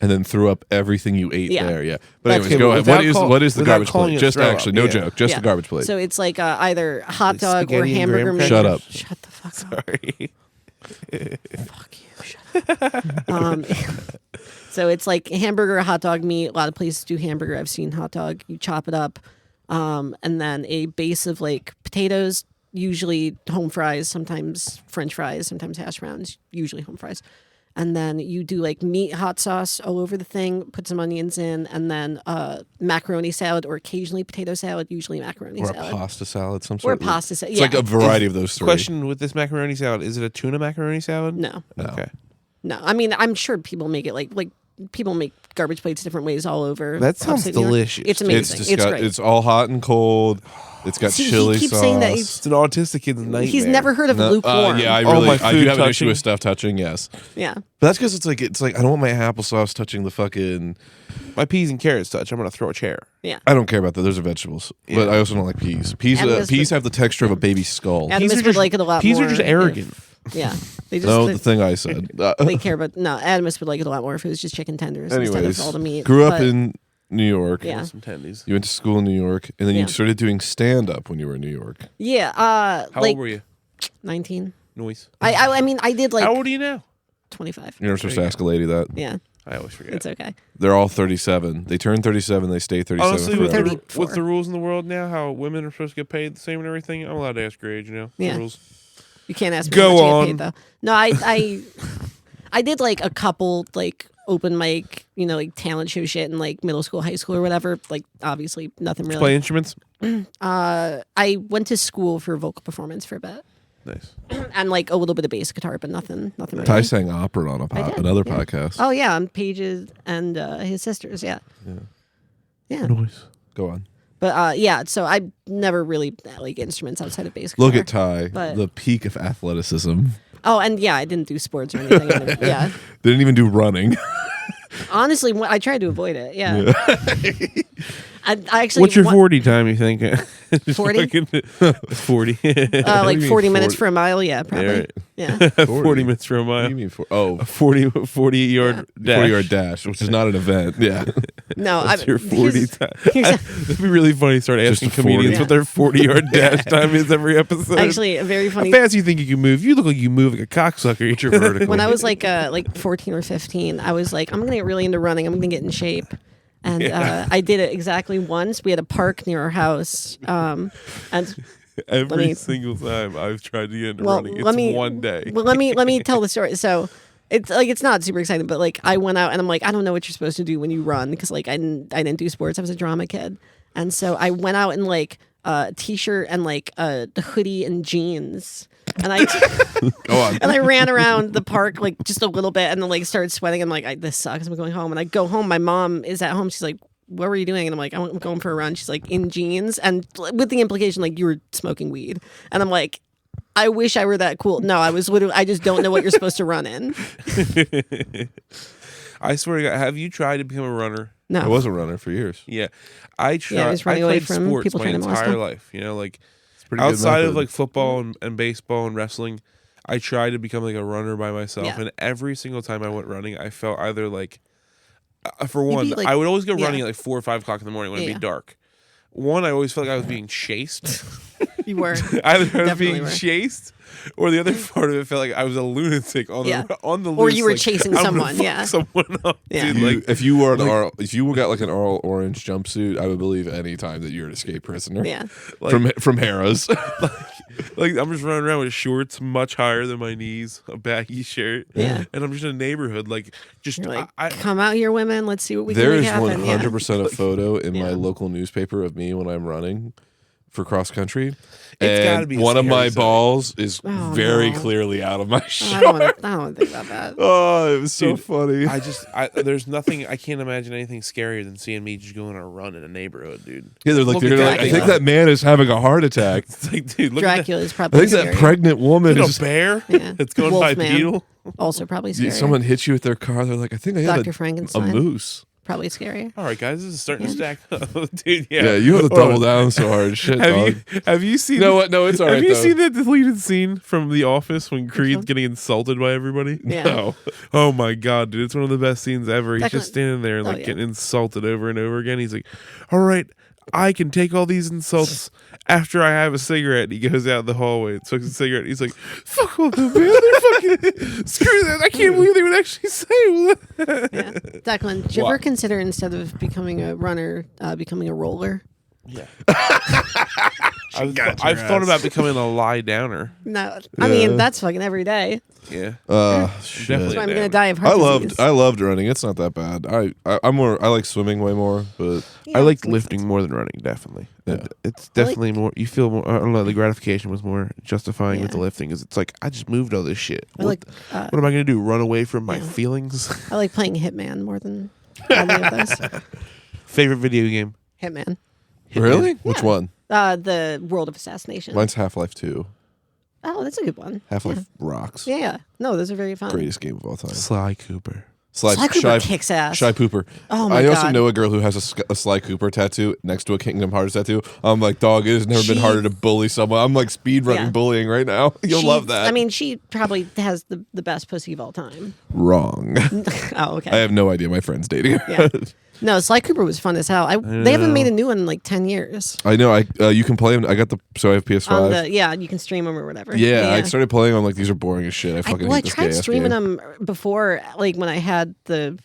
and then threw up everything you ate Yeah. there, yeah. But That's anyways, okay, go but ahead. without What is the without garbage calling plate? it Just throw up, actually, no yeah. joke, just yeah. the garbage plate. So it's like either hot Like dog or spaghetti and hamburger graham meat. Shut up. Shut the fuck up. Sorry. Fuck you. Shut up. So it's like hamburger, hot dog meat. A lot of places do hamburger. I've seen hot dog. You chop it up. And then a base of like potatoes, usually home fries, sometimes French fries, sometimes hash browns, usually home fries. And then you do like meat hot sauce all over the thing, put some onions in, and then macaroni salad or occasionally potato salad, usually macaroni Or a salad. pasta salad, some Or sort a pasta salad. It's like a variety of those three. Question with this macaroni salad: is it a tuna macaroni salad? No. Okay. No. I mean, I'm sure people make it like people make garbage plates different ways all over. That sounds upstate New York. delicious. It's amazing. It's great. It's all hot and cold. It's got See, he chili keeps sauce. saying that It's an autistic kid's nightmare. He's never heard of No, lukewarm. yeah, I Oh, really, my I do food have an issue touching. with stuff touching. Yes, Yeah. but that's because it's like I don't want my applesauce touching the fucking. My peas and carrots touch. I'm gonna throw a chair. Yeah. I don't care about that. Those are vegetables, but I also don't like peas. Peas Adomas have the texture of a baby skull. Adomas Peas are would just- like it a lot peas more. are just arrogant. Yeah. They just No, the thing I said. they care about no. Adomas would like it a lot more if it was just chicken tenders instead Anyways, of all the meat. grew up But, in New York. Yeah. Some tendies. You went to school in New York, and then Yeah. you started doing stand up when you were in New York. Yeah. How Like old were you? 19. Noise. I mean I did like How old are you now? 25. You're not supposed to ask a lady that. Yeah. I always forget. It's okay. They're all 37. They turn 37. They stay 37 Honestly, forever. with the, 34. with the rules in the world now, how women are supposed to get paid the same and everything, I'm allowed to ask your age. You know, the Yeah. rules. You can't ask me Go how much you on. get paid though. No, I did like a couple like open mic, like talent show shit in like middle school, high school or whatever. Like obviously nothing Play really. instruments. I went to school for vocal performance for a bit. Nice. And like a little bit of bass guitar, but nothing really. Ty sang opera on did, another yeah. podcast. Oh yeah, on Paige's and his sisters, yeah. Yeah. Noise. Go on. But yeah, so I never really like instruments outside of bass guitar. Look at Ty, But- the peak of athleticism. Oh, and yeah, I didn't do sports or anything. Yeah. Didn't even do running. Honestly, I tried to avoid it. Yeah. I actually What's your 40 time, you think? 40? 40. like mean 40 minutes 40? for a mile, yeah, probably. right. Yeah. 40 minutes for a What mile. do you mean 40 yard dash. 40-yard dash, which is not an event. Yeah. No, That's your 40 here's- time. here's- That'd be really funny. Start Just asking a 40. comedians what their 40-yard dash time is every episode. Actually, a very how funny. fast do you think you can move? You look like you move like a cocksucker. Eat your vertical. When I was like 14 or 15, I was like, I'm gonna get really into running. I'm gonna get in shape. And I did it exactly once. We had a park near our house, and every me- single time I've tried to get into well, running, it's let me one day. Well, let me tell the story. So it's not super exciting, but like I went out and I'm like, I don't know what you're supposed to do when you run because like I didn't do sports. I was a drama kid, and so I went out in like a t-shirt and like a hoodie and jeans. And I Go on. and I ran around the park like just a little bit, and then like started sweating. I'm like, this sucks. I'm going home, and I go home. My mom is at home. She's like, "What were you doing?" And I'm like, "I'm going for a run." She's like, "In jeans," and with the implication like you were smoking weed. And I'm like, I wish I were that cool. No, I was literally. I just don't know what you're supposed to run in. I swear to God, have you tried to become a runner? I No. was a runner for years. Yeah, I tried. Yeah, I was running I away played from sports people my trying to molest entire him. life. You know, like Pretty good outside of method. like football and baseball and wrestling, I tried to become like a runner by myself. Yeah. And every single time I went running, I felt either like, for one, be, like- I would always go yeah. running at like 4 or 5 o'clock in the morning when it'd Yeah. be dark. One, I always felt like I was being chased. You were. Either I was Definitely being were. chased, or the other part of it felt like I was a lunatic on the loose. Or you were like, chasing I'm gonna someone, fuck yeah. someone up, Yeah. dude. You- Like, if you were if you got like an orange jumpsuit, I would believe any time that you're an escape prisoner. Yeah. From Harrah's. like I'm just running around with shorts much higher than my knees, a baggy shirt, Yeah. and I'm just in a neighborhood like just You're like, I come out here, women. Let's see what we There can is make happen. 100% a photo in my Yeah. local newspaper of me when I'm running for cross country. It's and gotta be a one of my scary sight. balls is Oh, very no. clearly out of my I shirt. don't want to think about that. Oh, it was so Dude, funny. there's nothing I can't imagine anything scarier than seeing me just going on a run in a neighborhood, dude. Yeah, they're like, Look at I Dracula. think that man is having a heart attack. It's like, dude, look Dracula is I probably think that scary. pregnant woman at is. a bear. Yeah. It's going Wolfman. bipedal. Also probably scary. Someone hits you with their car. They're like, I think I had Dr. a Frankenstein. moose. Probably scarier. All right, guys, this is starting to stack up, dude. Yeah, Yeah, you have to Hold double on. down so hard. Shit, dog. Have you seen? You know what? No, it's all right. Have you though. seen that deleted scene from The Office when Creed's one? getting insulted by everybody? Yeah. No. Oh my god, dude! It's one of the best scenes ever. He's Declan- just standing there and Oh, like yeah. getting insulted over and over again. He's like, "All right, I can take all these insults after I have a cigarette." He goes out the hallway, smokes a cigarette. He's like, "Fuck all them, man! They're fucking screw that! I can't believe they would actually say." Yeah. Declan, did you ever consider instead of becoming a runner, becoming a roller? Yeah. I've thought about becoming a lie downer. No. I mean, that's fucking every day. Yeah. Shit. Definitely. That's why I'm going to down. die of heart disease. I loved running. It's not that bad. I like swimming way more, but Yeah, I like that makes lifting sense. more than running, definitely. Yeah. It's definitely more, you feel more, I don't know, the gratification was more justifying with Yeah. the lifting. Is it's like, I just moved all this shit. I What, like, what am I going to do? Run away from my yeah. feelings? I like playing Hitman more than any of those. Favorite video game? Hitman. really? Which Yeah. one? The World of Assassination. Mine's Half-Life 2. Oh, that's a good one. Half-Life rocks. Yeah. Yeah. No, those are very fun. Greatest game of all time. Sly Cooper. Sly Cooper kicks ass. Shy Pooper. Oh my I also God. know a girl who has a Sly Cooper tattoo next to a Kingdom Hearts tattoo. I'm like, dog, it has never been She- harder to bully someone. I'm like speed running Yeah. bullying right now. You'll She- love that. I mean, she probably has the best pussy of all time. wrong. Oh, okay. I have no idea. My friend's dating her. Yeah. No, Sly Cooper was fun as hell. They haven't made a new one in like 10 years. I know. You can play them. I got so I have PS5. You can stream them or whatever. Yeah, I started playing them. Like, these are boring as shit. I fucking I hate this tried gay-ass streaming game. them before, like when I had the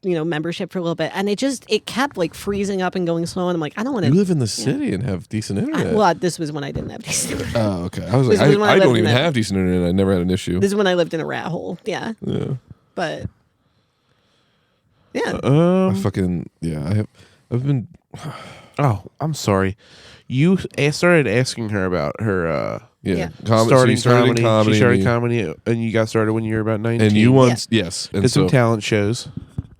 membership for a little bit, and it kept like freezing up and going slow, and I'm like, I don't want You to. live in the city and have decent internet. Well, this was when I didn't have decent. Oh, okay. I was This like, was when I I lived don't in even the- have decent internet. I never had an issue. This is when I lived in a rat hole. Yeah, Yeah. but yeah, I fucking I've been. Oh, I'm sorry. You started asking her about her Yeah. starting she started comedy. She started and comedy, and you got started when you were about 19. you once yes. And did some so, talent shows.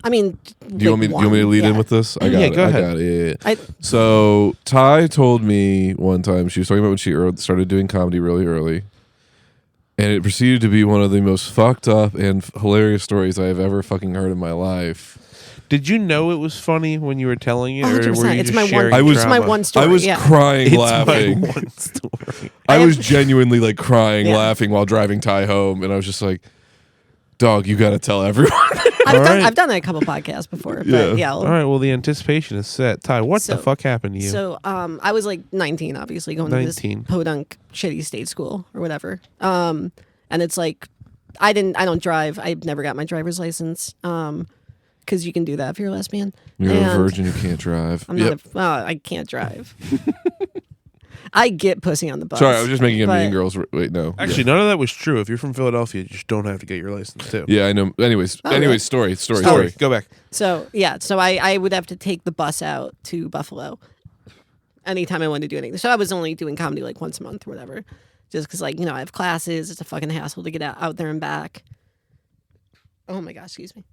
I mean, do you want me to lead in with this? I got Yeah, it. go I ahead. got it. Yeah. I, So Ty told me one time, she was talking about when she started doing comedy really early, and it proceeded to be one of the most fucked up and hilarious stories I have ever fucking heard in my life. Did you know it was funny when you were telling it, or 100%. were you It's just my one. sharing I was- It's my trauma? one story. I was yeah. crying It's laughing. my one story. I was genuinely like crying Yeah. laughing while driving Ty home, and I was just like, dog, you got to tell everyone. I've done a couple podcasts before, but Yeah. yeah. All right. Well, the anticipation is set. Ty, what the So- fuck happened to you? So I was like 19, obviously going 19. to this podunk shitty state school or whatever. And it's like I don't drive. I've never got my driver's license. Because you can do that if you're a lesbian. You're a And virgin, you can't drive. I'm Yep. not. I can't drive. I get pussy on the bus. Sorry, I was just making a but- Mean Girls. Wait, no. Actually, none of that was true. If you're from Philadelphia, you just don't have to get your license too. Yeah, I know. Anyways, really? story. Go back. So yeah, so I would have to take the bus out to Buffalo anytime I wanted to do anything. So I was only doing comedy like once a month or whatever, just because like I have classes. It's a fucking hassle to get out there and back. Oh my gosh, excuse me.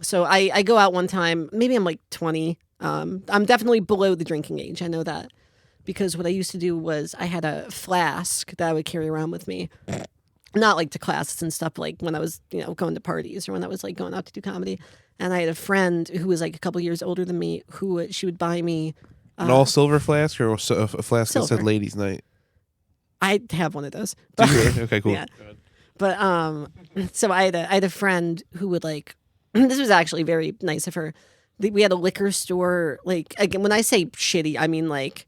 So I go out one time. Maybe I'm like 20. I'm definitely below the drinking age. I know that because what I used to do was I had a flask that I would carry around with me. Not like to classes and stuff, like when I was, going to parties or when I was like going out to do comedy. And I had a friend who was like a couple years older than me who she would buy me. An all silver flask or a flask that Silver. said ladies' night? I'd have one of those. Did you really? Okay, cool. Yeah. But so I had a friend who would like. This was actually very nice of her. We had a liquor store. Like again, when I say shitty, I mean like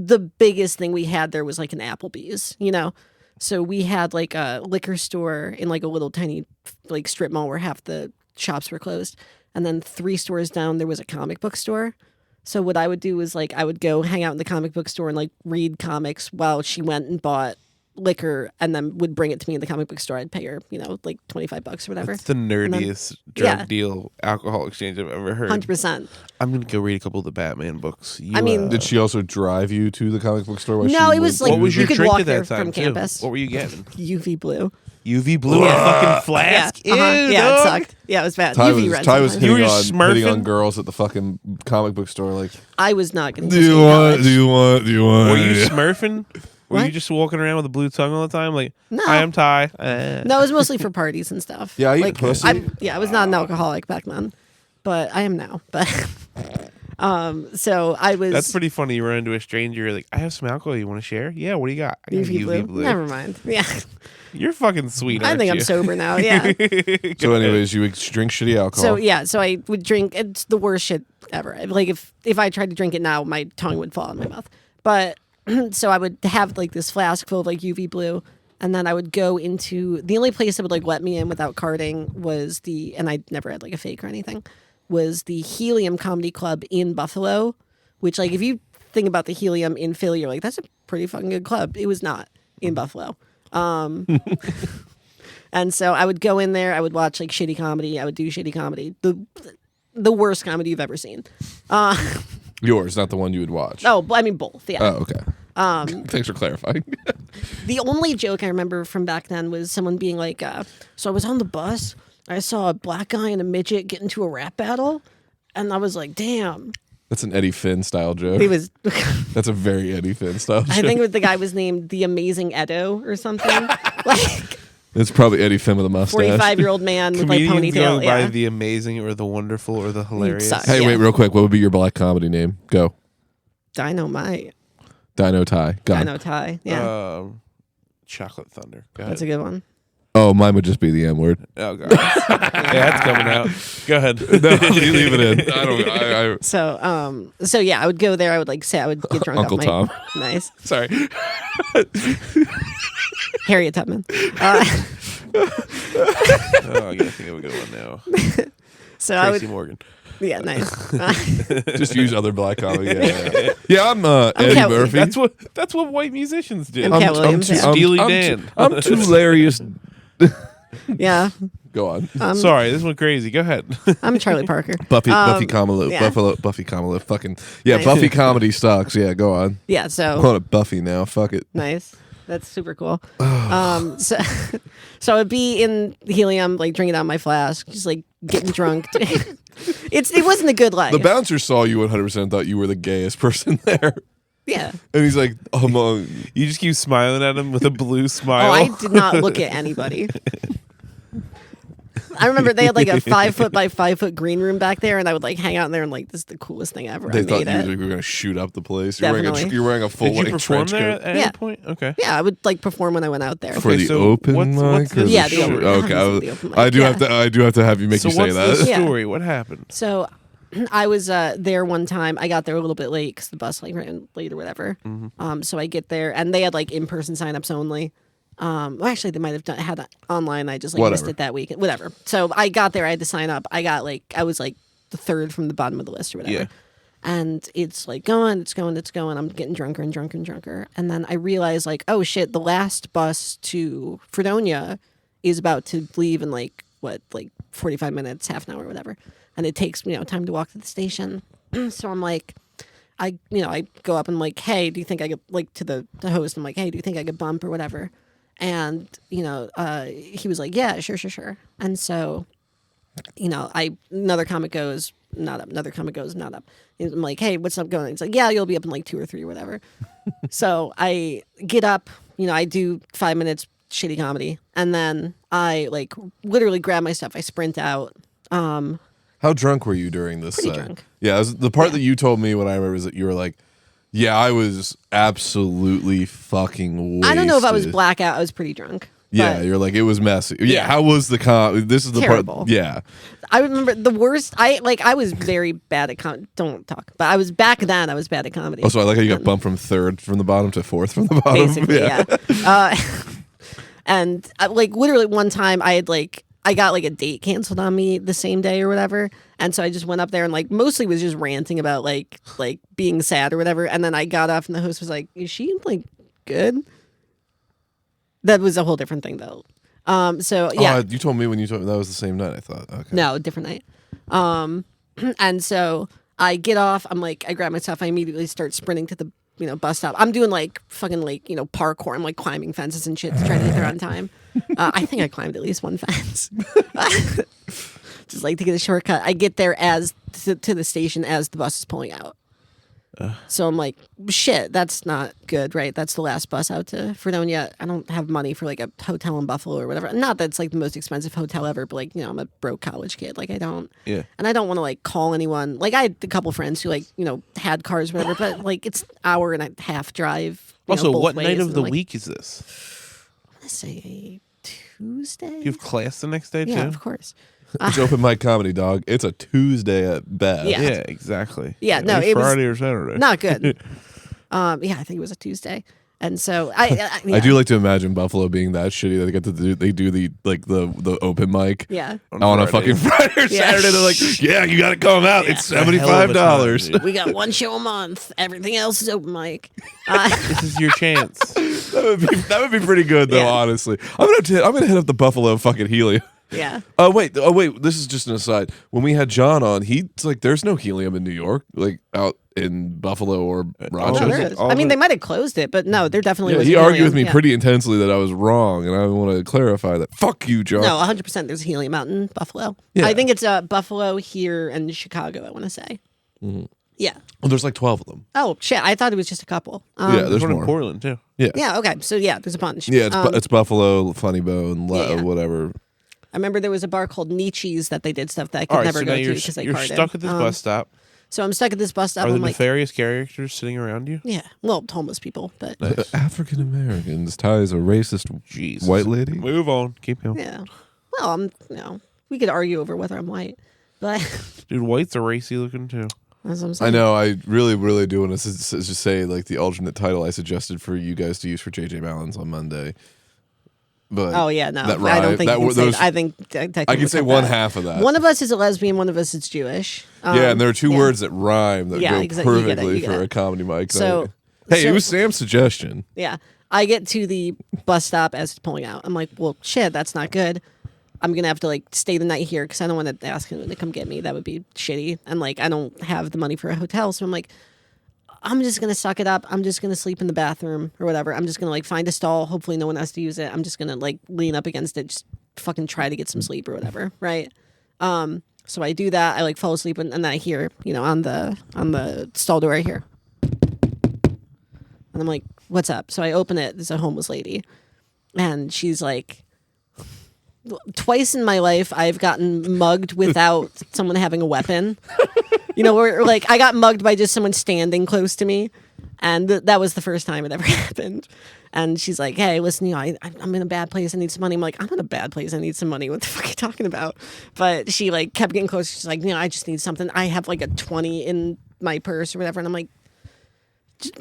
the biggest thing we had there was like an Applebee's, you know? So we had like a liquor store in like a little tiny like strip mall where half the shops were closed. And then 3 stores down, there was a comic book store. So what I would do is like I would go hang out in the comic book store and like read comics while she went and bought liquor and then would bring it to me in the comic book store. I'd pay her, you know, like $25 or whatever. That's the nerdiest drug deal alcohol exchange I've ever heard. 100%. I'm gonna go read a couple of the Batman books. I mean, Did she also drive you to the comic book store? No, it was like what was you your could drink walk at there that time from too? campus. What were you getting? UV blue. UV blue in a fucking flask. Yeah, Ew, yeah, it dog. sucked. Yeah, it was bad. Ty UV was, red. Ty was sometimes. You were hitting on smurfing? girls at the fucking comic book store. Like, I was not going to. do you want? Were you smurfing? Were What? you just walking around with a blue tongue all the time? Like, No. hi, I'm Ty. No, it was mostly for parties and stuff. Yeah, I eat like, pussy. I was not an alcoholic back then, but I am now. But so I was. That's pretty funny. You run into a stranger. You're like, I have some alcohol. You want to share? Yeah. What do you got? I got UV blue. Never mind. Yeah, You're fucking sweet. I aren't think I'm you? sober now. Yeah. So, anyways, you would drink shitty alcohol. So yeah, so I would drink. It's the worst shit ever. Like if I tried to drink it now, my tongue would fall in my mouth. But so I would have like this flask full of like UV blue, and then I would go into the only place that would like let me in without carding was and I never had like a fake or anything, was the Helium Comedy Club in Buffalo, which like if you think about the Helium in Philly, you're like that's a pretty fucking good club. It was not in Buffalo. And so I would go in there, I would watch like shitty comedy, I would do shitty comedy, the worst comedy you've ever seen. Yours, not the one you would watch. Oh, I mean both, yeah. Oh, okay. Thanks for clarifying. The only joke I remember from back then was someone being like, so I was on the bus, I saw a black guy and a midget get into a rap battle, and I was like, damn. That's an Eddie Finn style joke. He was, That's a very Eddie Finn style joke. I think the guy was named The Amazing Edo or something. Like, It's probably Eddie Finn with a mustache. 45-year-old man with like Comedians ponytail. going by Yeah. the amazing or the wonderful or the hilarious. suck. Hey, Yeah. wait, real quick. What would be your black comedy name? Go. Dynamite. Dino Ty. Go. Dino Ty. Yeah. Chocolate Thunder. Go That's a ahead. good one. Oh, mine would just be the M word. Oh god. Yeah, that's coming out. Go ahead. No, you leave it in. I don't. So yeah, I would go there. I would like say I would get drunk. Uncle off my, Tom. Nice. Sorry. Harriet Tubman. Oh, I gotta think of a good one now. So I Tracy would. Morgan. Yeah, nice. Just use other black comedy. Yeah, I'm Eddie Cat Murphy. That's what white musicians do. I'm Cat Williams, too, yeah. Steely Dan. I'm too hilarious. Yeah, Go on. Sorry, this went crazy. Go ahead. I'm Charlie Parker. Buffy Kamala. yeah. Buffy Kamala. Fucking yeah. Nice. Buffy comedy sucks. Yeah, go on. Yeah, I'm so calling it Buffy now. Fuck it. nice. That's super cool. So I would be in Helium, like drinking out my flask, just like getting drunk. It wasn't a good life. The bouncer saw you 100% and thought you were the gayest person there. Yeah. And he's like, You just keep smiling at him with a blue smile. Oh, I did not look at anybody. I remember they had like a 5 foot by 5 foot green room back there, and I would like hang out in there and like, this is the coolest thing ever. they I thought made you it. were going to shoot up the place. Definitely. You're wearing a full Did you length perform trench there coat. at Yeah. any point? Okay. Yeah, I would like perform when I went out there. For the so open what's mic? this or Yeah, the the show? open- Okay, the open mic, I do yeah. have to have you make So you say what's that. the Yeah. story? What happened? So I was there one time. I got there a little bit late because the bus like ran late or whatever. So I get there and they had like in-person signups only. Well, actually, they might have had it online. I just like missed Whatever. it that week. Whatever. So I got there. I had to sign up. I was like the third from the bottom of the list or whatever. Yeah. And it's like it's going. I'm getting drunker and drunker and drunker. And then I realized like, oh shit, the last bus to Fredonia is about to leave in like 45 minutes, half an hour, whatever. And it takes time to walk to the station. So I'm like, I go up and I'm like, hey, do you think I could like to the host? I'm like, hey, do you think I could bump or whatever? And he was like, yeah, sure. And so, another comic goes not up. Another comic goes not up. And I'm like, hey, what's up going? He's like, yeah, you'll be up in like 2 or 3 or whatever. So I get up. I do 5 minutes shitty comedy, and then I like literally grab my stuff. I sprint out. How drunk were you during this? Pretty drunk. Yeah, it was the part that you told me what I remember is that you were like, yeah, I was absolutely fucking wasted. I don't know if I was blackout. I was pretty drunk. Yeah, But you're like, it was messy. Yeah, Yeah. how was the this is the Terrible. part. Yeah. I remember the worst. I was very bad at don't talk, but I was back then. I was bad at comedy. Also, I like how you got bumped from third from the bottom to fourth from the bottom. Basically, yeah. And like literally one time, I got like a date canceled on me the same day or whatever, and so I just went up there and like mostly was just ranting about like being sad or whatever, and then I got off and the host was like, "Is she like good?" That was a whole different thing though. So yeah. You told me when you told me that was the same night. I thought, okay. No, different night. And so I get off. I'm like, I grab my stuff. I immediately start sprinting to the bus stop. I'm doing like fucking like parkour. I'm like climbing fences and shit to try to get there on time. I think I climbed at least one fence. Just like to get a shortcut. I get there to the station as the bus is pulling out. So I'm like, shit, that's not good, right? That's the last bus out to Fredonia. I don't have money for like a hotel in Buffalo or whatever. Not that it's like the most expensive hotel ever, but like, I'm a broke college kid. Like I don't, and I don't want to like call anyone. Like I had a couple friends who like, had cars or whatever, but like it's hour and a half drive. Also, both what ways, night of and the I'm like, week is this? I want to say Tuesday. You have class the next day too? Yeah, of course. It's open mic comedy, dog. It's a Tuesday at best. Yeah. Yeah, exactly. Yeah, no, Maybe it was Friday or Saturday. Not good. Yeah, I think it was a Tuesday. And so I do like to imagine Buffalo being that shitty that they do the open mic. Yeah. On a fucking Friday or Yeah. Saturday. They're like, yeah, you got to come out. Yeah. It's A hell of a time, $75. dude. We got one show a month. Everything else is open mic. This is your chance. that would be pretty good though. Yeah. Honestly, I'm gonna hit up the Buffalo fucking helium. Yeah. Oh wait. This is just an aside. When we had John on, he's like, "There's no helium in New York, like out in Buffalo or No, Rochester." there is. I mean, they might have closed it, but no, there definitely Yeah, was. he helium. argued with me Yeah. pretty intensely that I was wrong, and I want to clarify that. Fuck you, John. No, 100%. There's helium out in Buffalo. Yeah. I think it's Buffalo here and Chicago. I want to say. Mm-hmm. Yeah. Well, there's like 12 of them. Oh shit! I thought it was just a couple. Yeah, there's There's one more. in Portland too. Yeah. Yeah. Okay. So yeah, there's a bunch. Yeah, it's Buffalo, Funny Bone, Yeah. whatever. I remember there was a bar called Nietzsche's that they did stuff that I could All right, never so go now to you're because they you're partied. stuck at this bus stop. So I'm stuck at this bus stop. Are the I'm like, nefarious characters sitting around you? yeah, well, homeless people, but African Americans ties a racist Jesus. white lady. Move on. Keep going. yeah. Well, we could argue over whether I'm white, but Dude, white's are racy looking too. that's what I'm saying. I know. I really, really do want to just say like the alternate title I suggested for you guys to use for JJ Balance on Monday. But Oh yeah, no, that I don't rhyme- think that you can w- say those- that. I think I can say one half of that. One of us is a lesbian, one of us is Jewish. Yeah, and there are two yeah. words that rhyme that Yeah, go exactly. You get it, perfectly you get for it. a comedy mic. So- hey, so- it was Sam's suggestion. Yeah, I get to the bus stop as it's pulling out. I'm like, well, shit, that's not good. I'm gonna have to like stay the night here because I don't want to ask him to come get me. That would be shitty, and like I don't have the money for a hotel, so I'm like, I'm just gonna suck it up. I'm just gonna sleep in the bathroom or whatever. I'm just gonna like find a stall. Hopefully no one has to use it. I'm just gonna like lean up against it, just fucking try to get some sleep or whatever, right? So I do that. I like fall asleep and then I hear, on the stall door I hear. And I'm like, what's up? So I open it. There's a homeless lady. And she's like, twice in my life I've gotten mugged without someone having a weapon. Where like I got mugged by just someone standing close to me, and that was the first time it ever happened. And she's like, "Hey, listen, I'm in a bad place. I need some money." I'm like, "I'm in a bad place. I need some money. What the fuck are you talking about?" But she like kept getting close. She's like, "I just need something. I have like a 20 in my purse or whatever." And I'm like,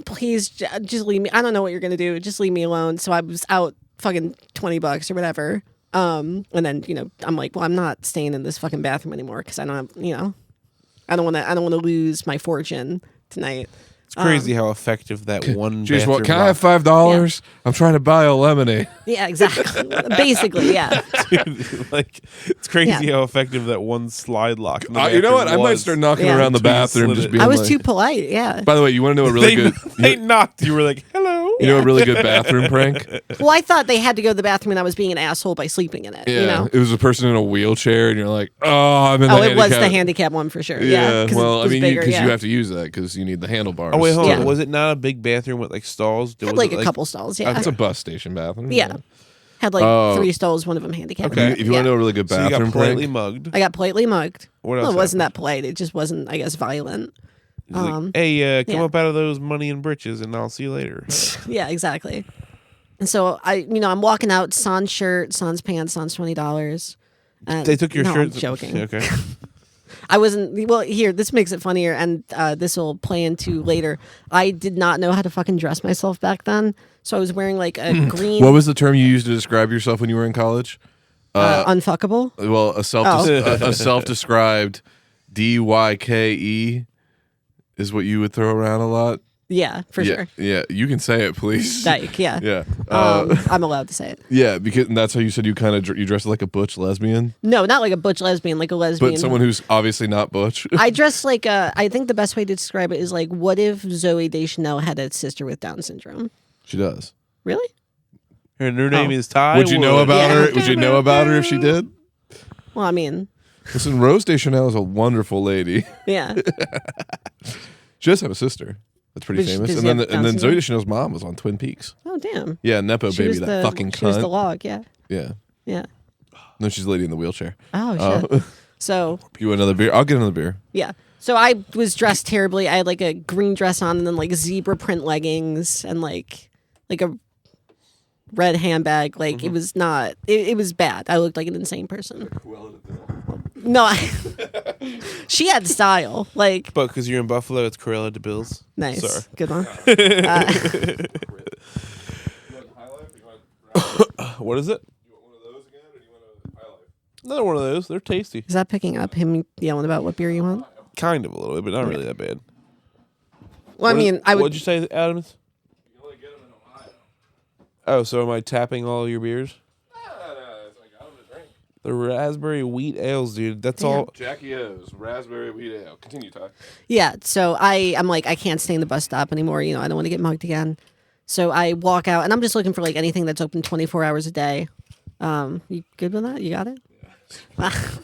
"Please, just leave me. I don't know what you're gonna do. Just leave me alone." So I was out fucking $20 or whatever. And then I'm like, "Well, I'm not staying in this fucking bathroom anymore because I don't have I don't want to lose my fortune tonight." It's crazy how effective that one. Jeez, bathroom can I have lock- $5? I'm trying to buy a lemonade. Yeah, exactly. Basically, yeah. Like it's crazy Yeah. how effective that one slide lock. in the You know what? bathroom I might was. start knocking Yeah. around the Until you bathroom, slid just it. being I was like. too polite. Yeah. By the way, you want to know a really good? They knocked. You were like, "Hello." You know a really good bathroom prank? Well, I thought they had to go to the bathroom and I was being an asshole by sleeping in it. Yeah, it was a person in a wheelchair, and you're like, "Oh, I'm in the Oh, it was the handicap." handicap one for sure. Yeah, 'cause well, it I was mean, bigger, because yeah. you have to use that because you need the handlebars. Oh wait, hold Yeah. on. Was it not a big bathroom with like stalls? Had Was like it, a couple stalls. Yeah. It's a bus station bathroom. Yeah. Had like Oh. 3 stalls, one of them handicapped. Okay. If you want to know a really good So you bathroom got politely prank, mugged. I got politely mugged. What Well, else it wasn't happened? that polite. It just wasn't, I guess, violent. He's like, "Hey, come yeah. up out of those money and britches, and I'll see you later." Yeah, exactly. And so I'm walking out, sans shirt, sans pants, sans $20. They took your shirt. I'm joking. Okay. I wasn't. Well, here, this makes it funnier, and this will play into later. I did not know how to fucking dress myself back then, so I was wearing like a green. What was the term you used to describe yourself when you were in college? Unfuckable. Well, a self-described DYKE is what you would throw around a lot. Yeah, for sure. Yeah, you can say it, please. Dyke, yeah. Yeah. I'm allowed to say it. Yeah, because and that's how you said you kind of you dressed like a butch lesbian. No, not like a butch lesbian, like a lesbian. But someone who's obviously not butch. I dress like I think the best way to describe it is like, what if Zooey Deschanel had a sister with Down syndrome? She does. Really? Her new name is Ty. Would you know about Yeah. her? Would you know about her if she did? Well, I mean, Listen, Rose Deschanel is a wonderful lady. yeah. She does have a sister. That's pretty Does she- famous. does And she then have Down Zoe syndrome? Deschanel's mom was on Twin Peaks. Oh, damn. Yeah, Nepo She baby, was that fucking She was the cunt. log, yeah. Yeah. Yeah. No, she's the lady in the wheelchair. Oh, shit. So, You want another beer? I'll get another beer. yeah. So I was dressed terribly. I had like a green dress on and then like zebra print leggings and like a red handbag. Like it was not, it was bad. I looked like an insane person. No, she had style. Like, But because you're in Buffalo, it's Cruella de Bills. nice. Sorry. Good one. What is it? Another one of those. They're tasty. Is that picking up him yelling about what beer you want? Kind of a little bit, but not really that bad. Well, I mean, I would. What'd you say, Adams? You only get them in Ohio. Oh, so am I tapping all your beers? No, it's like, I don't drink. The raspberry wheat ales, dude. That's all. Jackie O's, raspberry wheat ale. Continue, Ty. Yeah, so I'm like, I can't stay in the bus stop anymore. I don't want to get mugged again. So I walk out, and I'm just looking for like anything that's open 24 hours a day. You good with that? You got it?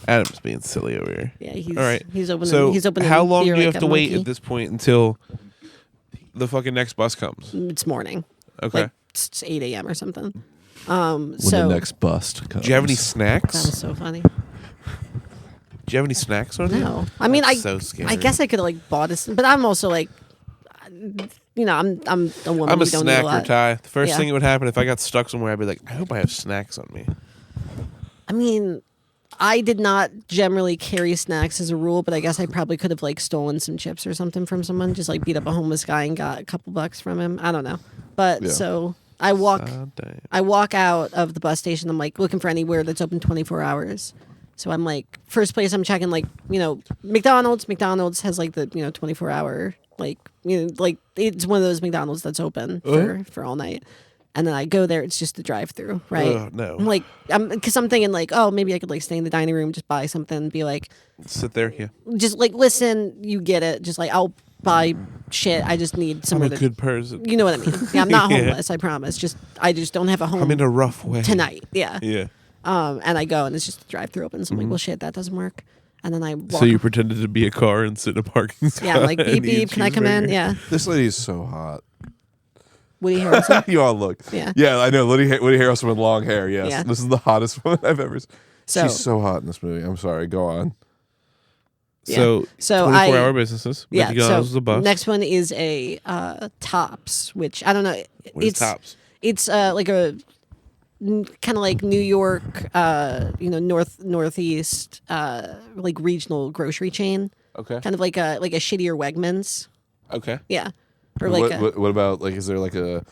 Adam's being silly over here. Yeah, he's All right. He's opening. So he's opening. how long do beer you like have to a wait monkey. at this point until the fucking next bus comes? It's morning. Okay. Like it's 8 a.m. or something. When So the next bust comes. Do you have any that snacks? was so funny. Do you have any snacks on you? No, I mean, That's so scary. I guess I could have like bought us, but I'm also like, I'm a woman. I'm a we don't need a snacker, lot. Ty. The first Yeah. thing that would happen if I got stuck somewhere, I'd be like, I hope I have snacks on me. I mean, I did not generally carry snacks as a rule, but I guess I probably could have like stolen some chips or something from someone, just like beat up a homeless guy and got a couple bucks from him. I don't know. But Yeah. so I walk Damn. I walk out of the bus station. I'm like looking for anywhere that's open 24 hours. So I'm like, first place I'm checking, like, McDonald's. McDonald's has like the, 24 hour, like, like it's one of those McDonald's that's open for all night. And then I go there, it's just the drive through, right? Ugh, no. I'm like, because I'm thinking like, oh, maybe I could like stay in the dining room, just buy something, and be like, Sit there, yeah. just like, listen, you get it. Just like, I'll buy shit. I just need I'm somewhere a to, good person. you know what I mean? Yeah, I'm not Yeah. homeless, I promise. I just don't have a home I'm in a rough way. tonight. Yeah. Yeah. And I go and it's just the drive through open. So I'm like, well, shit, that doesn't work. And then I walk. So you pretended to be a car and sit in a parking spot. yeah, I'm like, beep, and eat beep, can I come in? cheeseburger. Yeah. This lady is so hot. Woody Harrelson. You all look. Yeah. Yeah, I know. Woody Harrelson with long hair. Yes. Yeah. This is the hottest one I've ever seen. So- She's so hot in this movie. I'm sorry. Go on. So, So 24-hour businesses. Yeah. McDonald's is So a bus. next one is a Tops, which I don't know. What is it's Tops? It's like a kind of like New York, northeast, like regional grocery chain. Okay. Kind of like a shittier Wegmans. Okay. Yeah. Or like What about like? Is there like an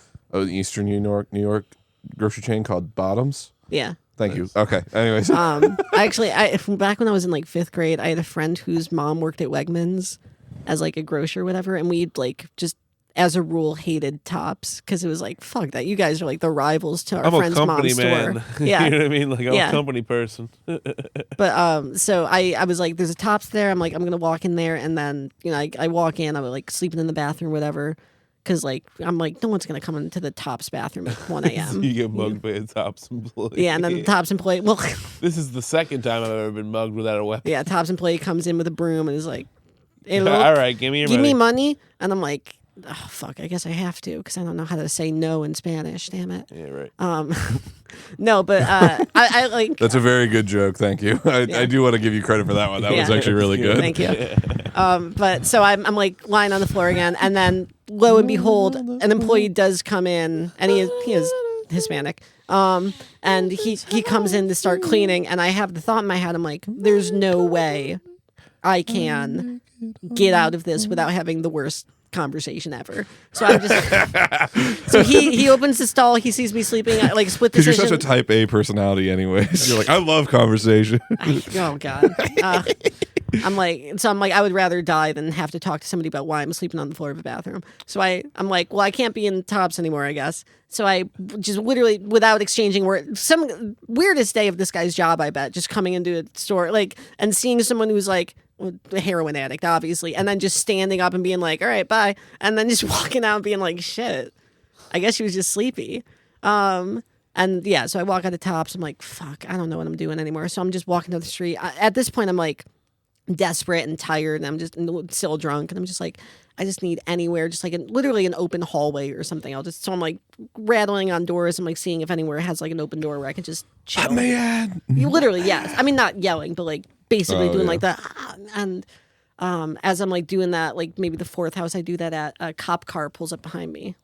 Eastern New York grocery chain called Bottoms? yeah. Thank you. Okay. Anyways, I back when I was in like 5th grade, I had a friend whose mom worked at Wegmans as like a grocer or whatever, and we'd like just as a rule hated Tops because it was like, fuck that, you guys are like the rivals to our I'm a friend's company mom's man. store. Yeah. You know what I mean? Like, I'm Yeah. a company person. But so I was like, there's a Tops there. I'm like, I'm gonna walk in there, and then I walk in. I'm like sleeping in the bathroom, whatever, because like I'm like, no one's gonna come into the Tops bathroom at 1 a.m. You get mugged by a Tops employee. Yeah, and then the Tops employee, well, This is the second time I've ever been mugged without a weapon. yeah, Tops employee comes in with a broom and is like, hey, look, All right, give me your give money. me money, and I'm like, oh fuck, I guess I have to because I don't know how to say no in Spanish. Damn it. Yeah, right. No, but I like. that's a very good joke. Thank you. I do want to give you credit for that one. That was Yeah. actually really good. Thank you. But so I'm like lying on the floor again, and then lo and behold, an employee does come in, and he has Hispanic. And he comes in to start cleaning, and I have the thought in my head, I'm like, there's no way I can get out of this without having the worst conversation ever. So I'm just so he opens the stall, he sees me sleeping, like split Because decision. you're such a type A personality anyways. You're like, I love conversation. Oh God. I'm like, I would rather die than have to talk to somebody about why I'm sleeping on the floor of a bathroom. So I'm like, well, I can't be in tops anymore, I guess. So I just literally, without exchanging words, some weirdest day of this guy's job, I bet, just coming into a store, like, and seeing someone who's like a heroin addict, obviously, and then just standing up and being like, all right, bye. And then just walking out and being like, shit, I guess she was just sleepy. And yeah, so I walk out of tops. I'm like, fuck, I don't know what I'm doing anymore. So I'm just walking down the street. At this point, I'm like, desperate and tired, and I'm just still drunk, and I'm just like, I just need anywhere, just like literally an open hallway or something. So I'm like rattling on doors. I'm like seeing if anywhere has like an open door where I can just chill. Man. You literally, yes. I mean, not yelling, but like basically doing like that. And as I'm like doing that, like maybe the fourth house I do that at, a cop car pulls up behind me,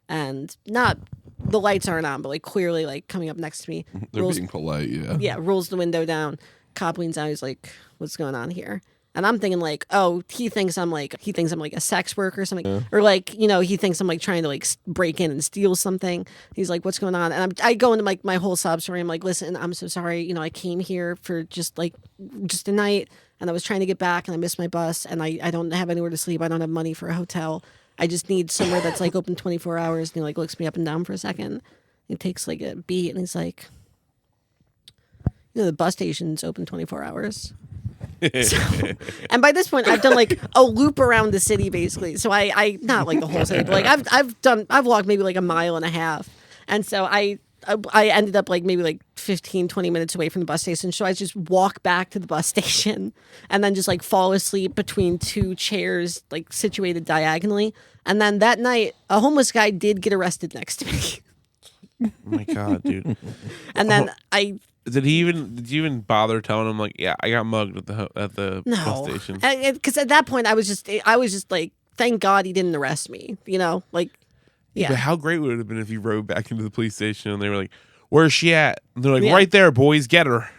and not the lights aren't on, but like clearly like coming up next to me. They're being polite, yeah. Yeah, rolls the window down. Cop leans out. He's like, "What's going on here?" And I'm thinking like, "Oh, he thinks I'm like a sex worker or something, or like, you know, he thinks I'm like trying to like break in and steal something." He's like, "What's going on?" And I go into like my whole sob story. I'm like, "Listen, I'm so sorry. You know, I came here for just a night, and I was trying to get back, and I missed my bus, and I don't have anywhere to sleep. I don't have money for a hotel. I just need somewhere that's like open 24 hours." And he like looks me up and down for a second. He takes like a beat, and he's like, "You know, the bus station's open 24 hours." So, and by this point, I've done like a loop around the city, basically. So I not like the whole city, but like I've walked maybe like a mile and a half, and so I ended up like maybe like 15, 20 minutes away from the bus station. So I just walk back to the bus station, and then just like fall asleep between two chairs, like situated diagonally. And then that night, a homeless guy did get arrested next to me. Oh my God, dude. And then Did you even bother telling him, like, yeah, I got mugged at the bus station? Because at that point I was just like, thank God he didn't arrest me, you know, like, yeah. But how great would it have been if you rode back into the police station and they were like, "Where's she at?" And they're like, Yeah. "Right there, boys, get her."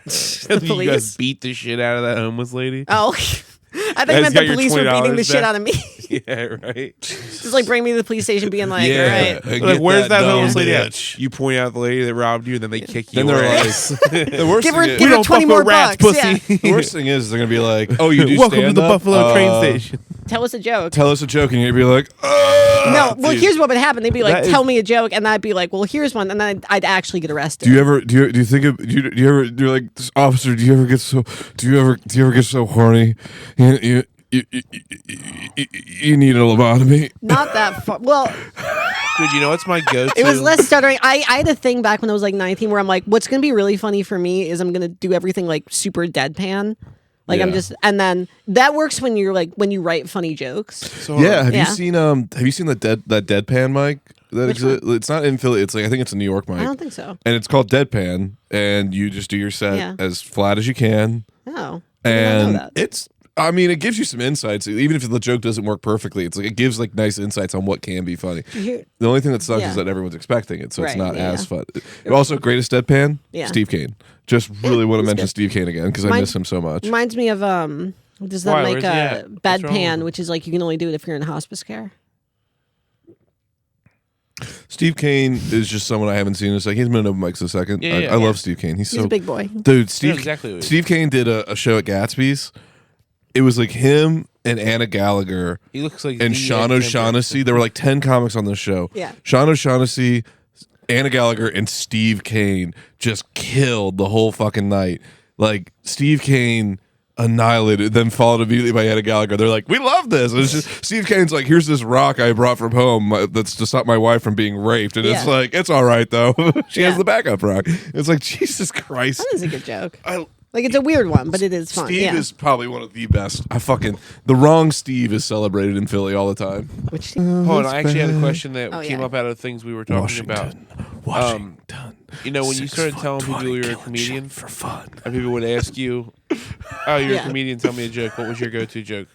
And you police? guys beat the shit out of that homeless lady. Oh, I think meant the police were beating the shit out of me. Yeah, right. Just like bring me to the police station, being like, Yeah. all right. They're like, "Where's that homeless lady at?" bitch. You point out the lady that robbed you, and then they kick you. Then they're away. like, the worst Give her, thing is, give her 20 more rats, bucks. pussy. Yeah. the worst thing is they're gonna be like, oh, you do Welcome to the stand-up? Buffalo train station. Tell us a joke. Tell us a joke, and you'd be like, No, well, dude. here's what would happen. They'd be like, That is- tell me a joke, and I'd be like, well, here's one, and then I'd actually get arrested. Do you think of do you ever you're like, officer, do you ever get so horny? You need a lobotomy. Not that far. Well, Dude, you know what's my go-to? it was less stuttering. I had a thing back when I was like 19 where I'm like, what's going to be really funny for me is I'm going to do everything like super deadpan. Like I'm Yeah. just, and then that works when you're like, when you write funny jokes. So, Yeah, have Yeah. you seen that deadpan mic? Which one? It's not in Philly. It's like, I think it's a New York mic. I don't think so. And it's called deadpan, and you just do your set Yeah. as flat as you can. Oh. I did not know And that. it gives you some insights. Even if the joke doesn't work perfectly, it's like it gives like nice insights on what can be funny. Here- The only thing that sucks Yeah. is that everyone's expecting it, so it's Right, not yeah. as fun. Also, greatest deadpan, Yeah. Steve Kane. Just really want to he's mention good. Steve Kane again because I Mine- miss him so much. Reminds me of, does that Why? make Where's he a at? What's wrong with bedpan, him? which is like you can only do it if you're in hospice care? Steve Kane is just someone I haven't seen in a second. He's been in open mics a second. Yeah, yeah, I yeah. love Steve Kane. He's He's so a big boy. dude. Steve exactly what he is. Steve Kane did a show at Gatsby's. It was like him and Anna Gallagher he looks like and the Sean Tim O'Shaughnessy. There were like 10 comics on this show. Yeah. Sean O'Shaughnessy, Anna Gallagher, and Steve Kane just killed the whole fucking night. Like Steve Kane annihilated, then followed immediately by Anna Gallagher. They're like, we love this. And it's just Steve Kane's like, here's this rock I brought from home that's to stop my wife from being raped. And it's Yeah. like, it's all right though. She has Yeah. the backup rock. It's like, Jesus Christ. That is a good joke. I, Like it's a weird one, but it is fun. Steve yeah. is probably one of the best. The wrong Steve is celebrated in Philly all the time. Which Hold on, I actually had a question that Oh, came yeah. up out of things we were talking about. Washington. You know, when you started telling people you were a comedian for fun. and people would ask you, "Oh, you're Yeah. a comedian, tell me a joke." What was your go-to joke?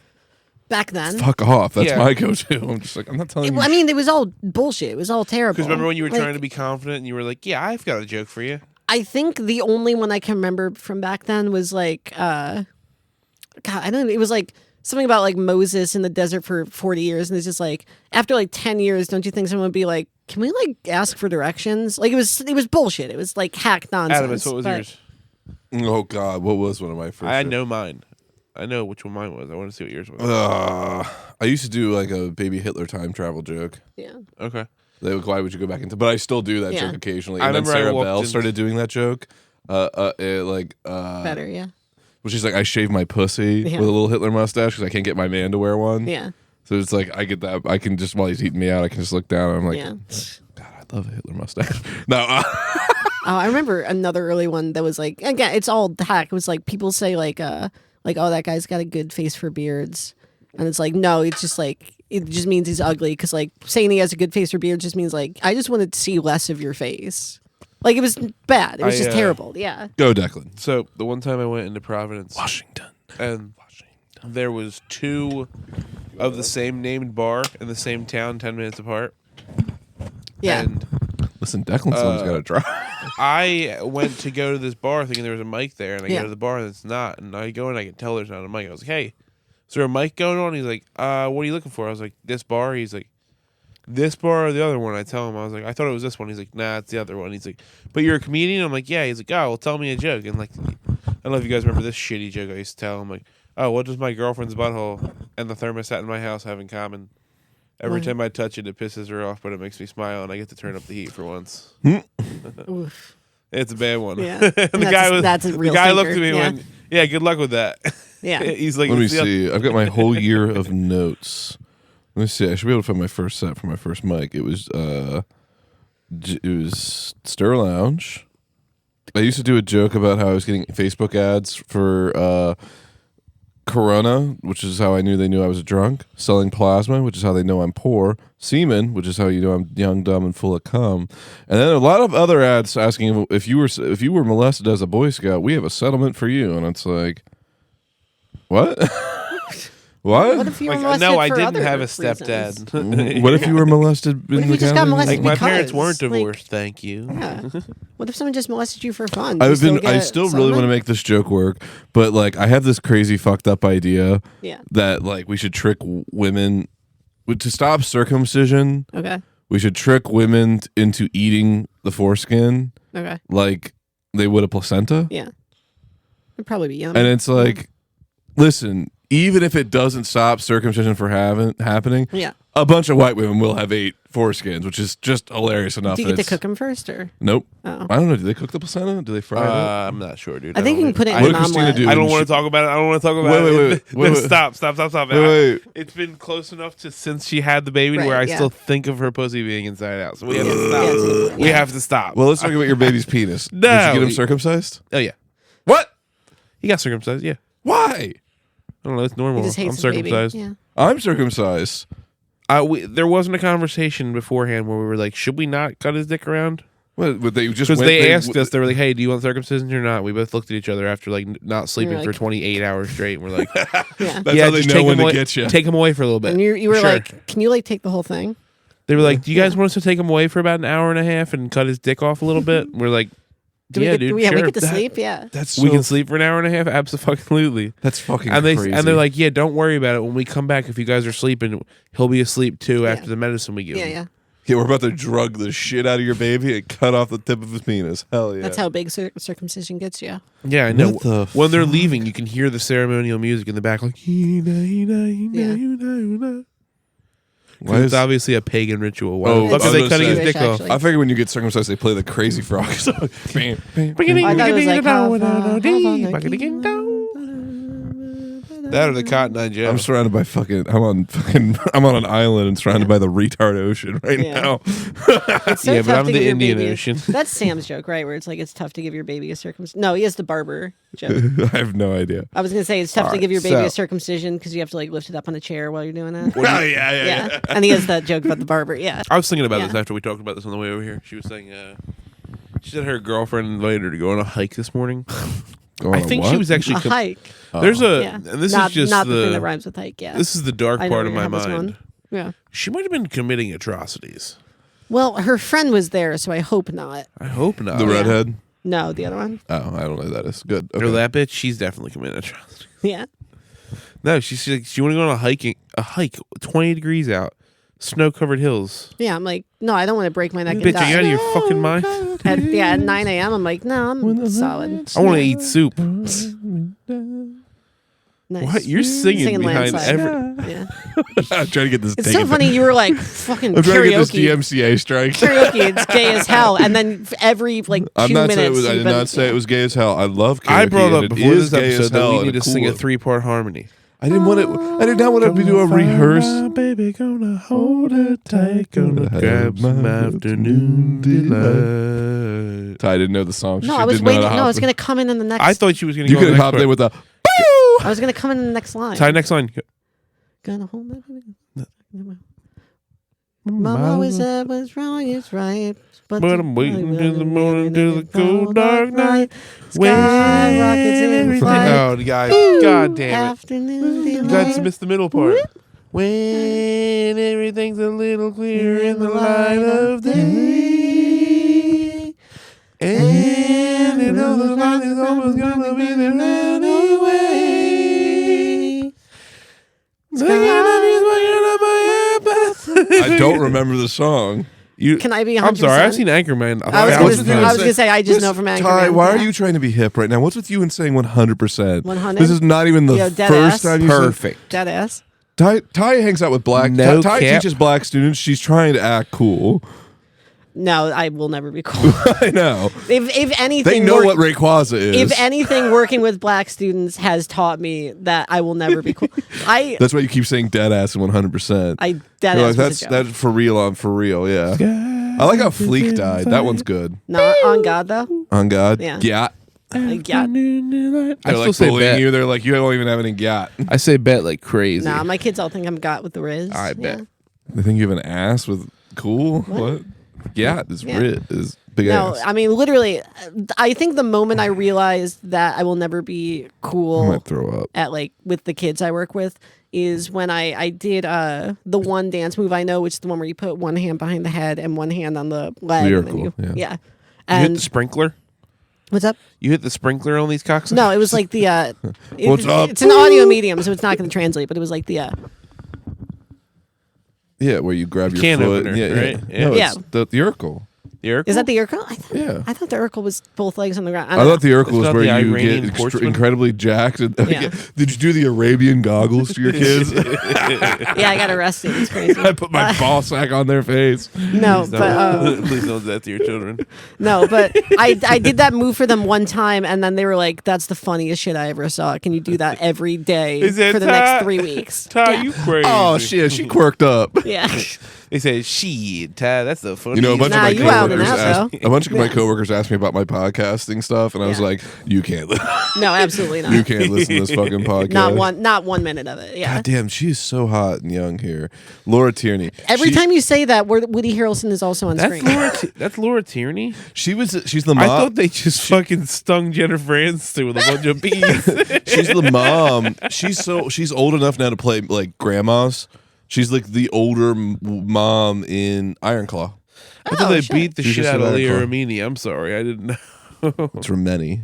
Back then. Fuck off. That's Yeah. my go-to. I'm just like, I'm not telling you. I mean, it was all bullshit. It was all terrible. Because remember when you were trying to be confident and you were like, yeah, I've got a joke for you. I think the only one I can remember from back then was like, God, I don't know. It was like something about like Moses in the desert for 40 years. And it's just like, after like 10 years, don't you think someone would be like, can we like ask for directions? Like it was bullshit. It was like hack nonsense. Adomas, what was yours? Oh God, what was one of my first? I know mine. I know which one mine was. I want to see what yours was. I used to do like a baby Hitler time travel joke. Yeah. Okay. Why would you go back into? But I still do that Yeah. joke occasionally. I And then remember I Sarah walked Bell in- started doing that joke. Better, yeah. Well, she's like, I shave my pussy Yeah. with a little Hitler mustache because I can't get my man to wear one. Yeah. So it's like I get that. I can just while he's eating me out, I can just look down. And I'm like, Yeah. God, I love a Hitler mustache. No, Oh, I remember another early one that was like, again, it's all hack. It was like people say like, oh, that guy's got a good face for beards. And it's like, no, it's just like, it just means he's ugly. Because like saying he has a good face for beards just means like, I just wanted to see less of your face. Like it was bad. It was just terrible. Yeah. go Declan. So the one time I went into Providence, Washington. and there was 2 of the same named bar in the same town, 10 minutes apart. Yeah. And Listen, Declan's son's got to drive. I went to go to this bar thinking there was a mic there, and I Yeah. go to the bar and it's not. And I go and I can tell there's not a mic. I was like, hey, is there a mic going on? He's like, what are you looking for? I was like, this bar? He's like, this bar or the other one? I tell him, I was like, I thought it was this one. He's like, nah, it's the other one. He's like, but you're a comedian? I'm like, yeah. He's like, oh, well, tell me a joke. And like, I don't know if you guys remember this shitty joke I used to tell. I'm like, oh, what does my girlfriend's butthole and the thermostat in my house have in common? Every time I touch it, it pisses her off, but it makes me smile, and I get to turn up the heat for once. Oof. It's a bad one. Yeah. And That's a real the guy thinker. looked at me and Yeah. went, yeah, good luck with that. Yeah. He's like, Let me "It's the see. I've got my whole year of notes. Let me see. I should be able to find my first set for my first mic. It was Stir Lounge. I used to do a joke about how I was getting Facebook ads for Corona, which is how I knew they knew I was drunk. Selling plasma, which is how they know I'm poor. Semen, which is how you know I'm young, dumb, and full of cum. And then a lot of other ads asking if you were molested as a Boy Scout, we have a settlement for you. And it's like, what? What? What if you were Like, molested no, I for didn't other have a reasons? stepdad. What if you were molested What in if the you just got county? molested? Like, my Because, parents weren't like- divorced, thank you. Yeah. What if someone just molested you for fun? Do I you still get still really settlement? want to make this joke work, but like I have this crazy fucked up idea Yeah. that like we should trick women to stop circumcision. Okay. We should trick women into eating the foreskin Okay. like they would a placenta. Yeah. It'd probably be yummy. And it's like, listen, even if it doesn't stop circumcision from happening, Yeah. a bunch of white women will have 8 foreskins, which is just hilarious enough. Do you that get to it's- cook them first, or? Nope. Oh. I don't know. Do they cook the placenta? Do they fry it? I'm not sure, dude. I think you can put it in What an did Christina omelet. do? I don't When want she- to talk about it. I don't want to talk about Wait, it. wait. Stop. Wait. It's been close enough to since she had the baby to Right, where I yeah. still think of her pussy being inside out. So we have to Yeah, stop. it's- We yeah. have to stop. Well, let's talk about your baby's penis. Did No. you get him circumcised? Oh yeah, What? he got circumcised. Yeah, Why? I don't know. It's normal. He just hates I'm his baby. circumcised. Yeah. I'm circumcised. There wasn't a conversation beforehand where we were like, should we not cut his dick around? What? But they just Because went- they asked us, they were like, "Hey, do you want circumcision or not?" We both looked at each other after like not sleeping You're for like- 28 hours straight. And we're like, Yeah. That's "Yeah, how they just know take when him to away. get you. Take him away for a little bit." And you were Sure. like, can you like take the whole thing? They were like, "Do you guys want us to take him away for about an hour and a half and cut his dick off a little bit?" We're like, Do "Yeah, we get, dude, we sure." get to sleep? Yeah. That's We can sleep for an hour and a half, absolutely. That's fucking And crazy. they're like, "Yeah, don't worry about it. When we come back, if you guys are sleeping, he'll be asleep too after the medicine we give Yeah, him." yeah. yeah, we're about to drug the shit out of your baby and cut off the tip of his penis. Hell yeah. That's how big circumcision gets you. Yeah, I know. What the When they're leaving, you can hear the ceremonial music in the back, like, Yeah. Why it's is- obviously a pagan ritual. Why Oh, the fuck I are was they gonna cutting his say- dick Jewish, off? actually. I figure when you get circumcised, they play the crazy frog song. Bam, bam, bam. I thought it was like That or the Cotton Eye Joe. I'm surrounded by I'm on an island and surrounded by the retard ocean right Yeah. now. It's so Yeah, but tough I'm to the give your Indian baby Ocean. That's Sam's joke, right? Where it's like it's tough to give your baby a circumcision. No, he has the barber joke. I have no idea. I was gonna say it's tough to Alright, give your baby so- a circumcision because you have to like lift it up on a chair while you're doing that. Oh, yeah. Yeah, and he has that joke about the barber. Yeah, I was thinking about Yeah. this after we talked about this on the way over here. She was saying, she said her girlfriend invited her to go on a hike this morning. Go on I a think what? she was actually. A hike. There's a. Yeah. And this not, is just not the thing that rhymes with hike. Yeah. This is the dark I know part of where my your head was mind. going. Yeah. She might have been committing atrocities. Well, her friend was there, so I hope not. I hope not. The redhead? No, the other one. Oh, I don't know who that is. Good. Or Okay. that bitch, she's definitely committing atrocities. Yeah. No, she's like, she want to go on a hike 20 degrees out, snow-covered hills. Yeah, I'm like, no, I don't want to break my neck and Bitch, are you out die. of your fucking mind? At 9 a.m., I'm like, no, I'm solid. I want to eat soup. Nice. What? You're singing behind Landslide. every. Yeah. I'm trying to get this It's taken. so funny. You were like fucking I'm trying to get this karaoke. DMCA strike. Karaoke, it's gay as hell. And then every like 2 I'm not minutes. saying it was, I you've did been- not say it was gay as hell. I love karaoke. I brought up and it before is this gay as episode that hell we and need to sing a cool. 3-part harmony. I didn't want it. I did not want to do a rehearse. Baby, gonna hold her tight, gonna grab some afternoon delight. Ty didn't know the song. No, She I was didn't know how waiting. to No, hop it's going to come in the next. I thought she was gonna You go could on have the hopped next in part. with a. I was going to come in the next line. Ty, next line. Gonna hold my baby. Mama always said what's wrong is right. But I'm waiting till the morning, till the cold dark night. Skyrockets in flight. Oh, guys, god damn it. Afternoon You delight. guys missed the middle part. When everything's a little clearer in the light of day. And you know the light is almost gonna be there anyway. I don't remember the song. Can I be 100%? I'm sorry, I've seen Anchorman. I was What's with you going and to say, I just know from Ty, Anchorman. why are Yeah. you trying to be hip right now? What's with you and saying 100%? 100? This is not even the Yo, dead first ass. time you said. Perfect. Dead ass. Ty hangs out with black. No Ty cap. teaches black students. She's trying to act cool. No, I will never be cool. I know. If anything, They know what Rayquaza is. If anything, working with black students has taught me that I will never be cool. That's why you keep saying dead ass and 100%. Dead You're ass like, was that's a joke. that's for real. I'm for real. Yeah. I like how Fleek died. That one's good. Not on God though. On God. Yeah. Yeah. Like, yeah. I They're still like say bullying bet. you. They're like, you don't even have any gat. I say bet like crazy. Nah, my kids all think I'm got with the Riz. I bet. They think you have an ass with cool. What? Yeah, is big No, ass. I mean literally. I think the moment I realized that I will never be I cool might throw up. at like with the kids I work with is when I did the one dance move I know, which is the one where you put one hand behind the head and one hand on the leg. And then Lyrical, you, yeah. You hit And the sprinkler? what's up? You hit the sprinkler on these cocks? No, it was like the What's up? It's an audio medium, so it's not going to translate. But it was like the Yeah, where you grab your can foot. opener, Yeah, right? yeah. No, Yeah. it's the Urkel. The Urkel? is that the Urkel? Yeah. I thought the Urkel was both legs on the ground. I thought the Urkel It's was not where the you Iranian get sportsman? incredibly jacked. And, Yeah. Did you do the Arabian goggles to your kids? yeah, I got arrested. It's crazy. I put my ball sack on their face. No, Please but don't, please don't do that to your children. no, but I did that move for them one time, and then they were like, "That's the funniest shit I ever saw. Can you do that every day Is that for the Ty? next 3 weeks?" Ty, Yeah. you crazy. Oh shit, she quirked up. Yeah. They said, shit, Ty, that's the funniest. You know, a bunch Nah, of my you out and coworkers out, asked, a bunch of my coworkers asked me about my podcasting stuff, and I was Yeah. like, "You can't, No, absolutely not. you can't listen to this fucking podcast." Not 1 minute of it. Yeah. God damn, she is so hot and young here, Laura Tierney. Every She- time you say that, Woody Harrelson is also on That's screen. that's Laura Tierney? she's the I mom. thought they just fucking stung Jennifer Aniston with a bunch of bees. She's the mom. She's old enough now to play like grandmas. She's like the older mom in Iron Claw. I thought they shit. beat the She's shit just out of an Leah icon. Remini. I'm sorry, I didn't know. It's from many.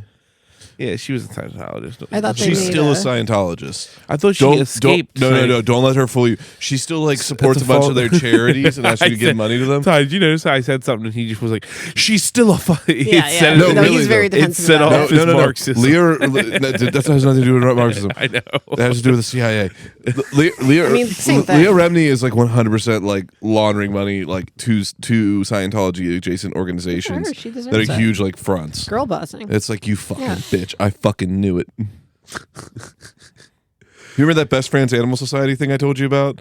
Yeah, she was a Scientologist. I thought they She's made still a a- Scientologist. I thought she escaped. No. Don't let her fool you. She still like supports a That's a bunch fault. of their charities and asks you to give money to them. Ty, did you notice how I said something and he just was like, "She's still a funny." Yeah, yeah. No, No, really, he's very though. It defensive set about off it. his Marxism. That has nothing to do with Marxism. I know. That has to do with the CIA. Leah, I mean, same thing. Leah Remini is like 100% like laundering money like to Scientology adjacent organizations her. She deserves that are it. huge like fronts. Girl bossing. It's like, you fucking Yeah. bitch. I fucking knew it. You remember that Best Friends Animal Society thing I told you about?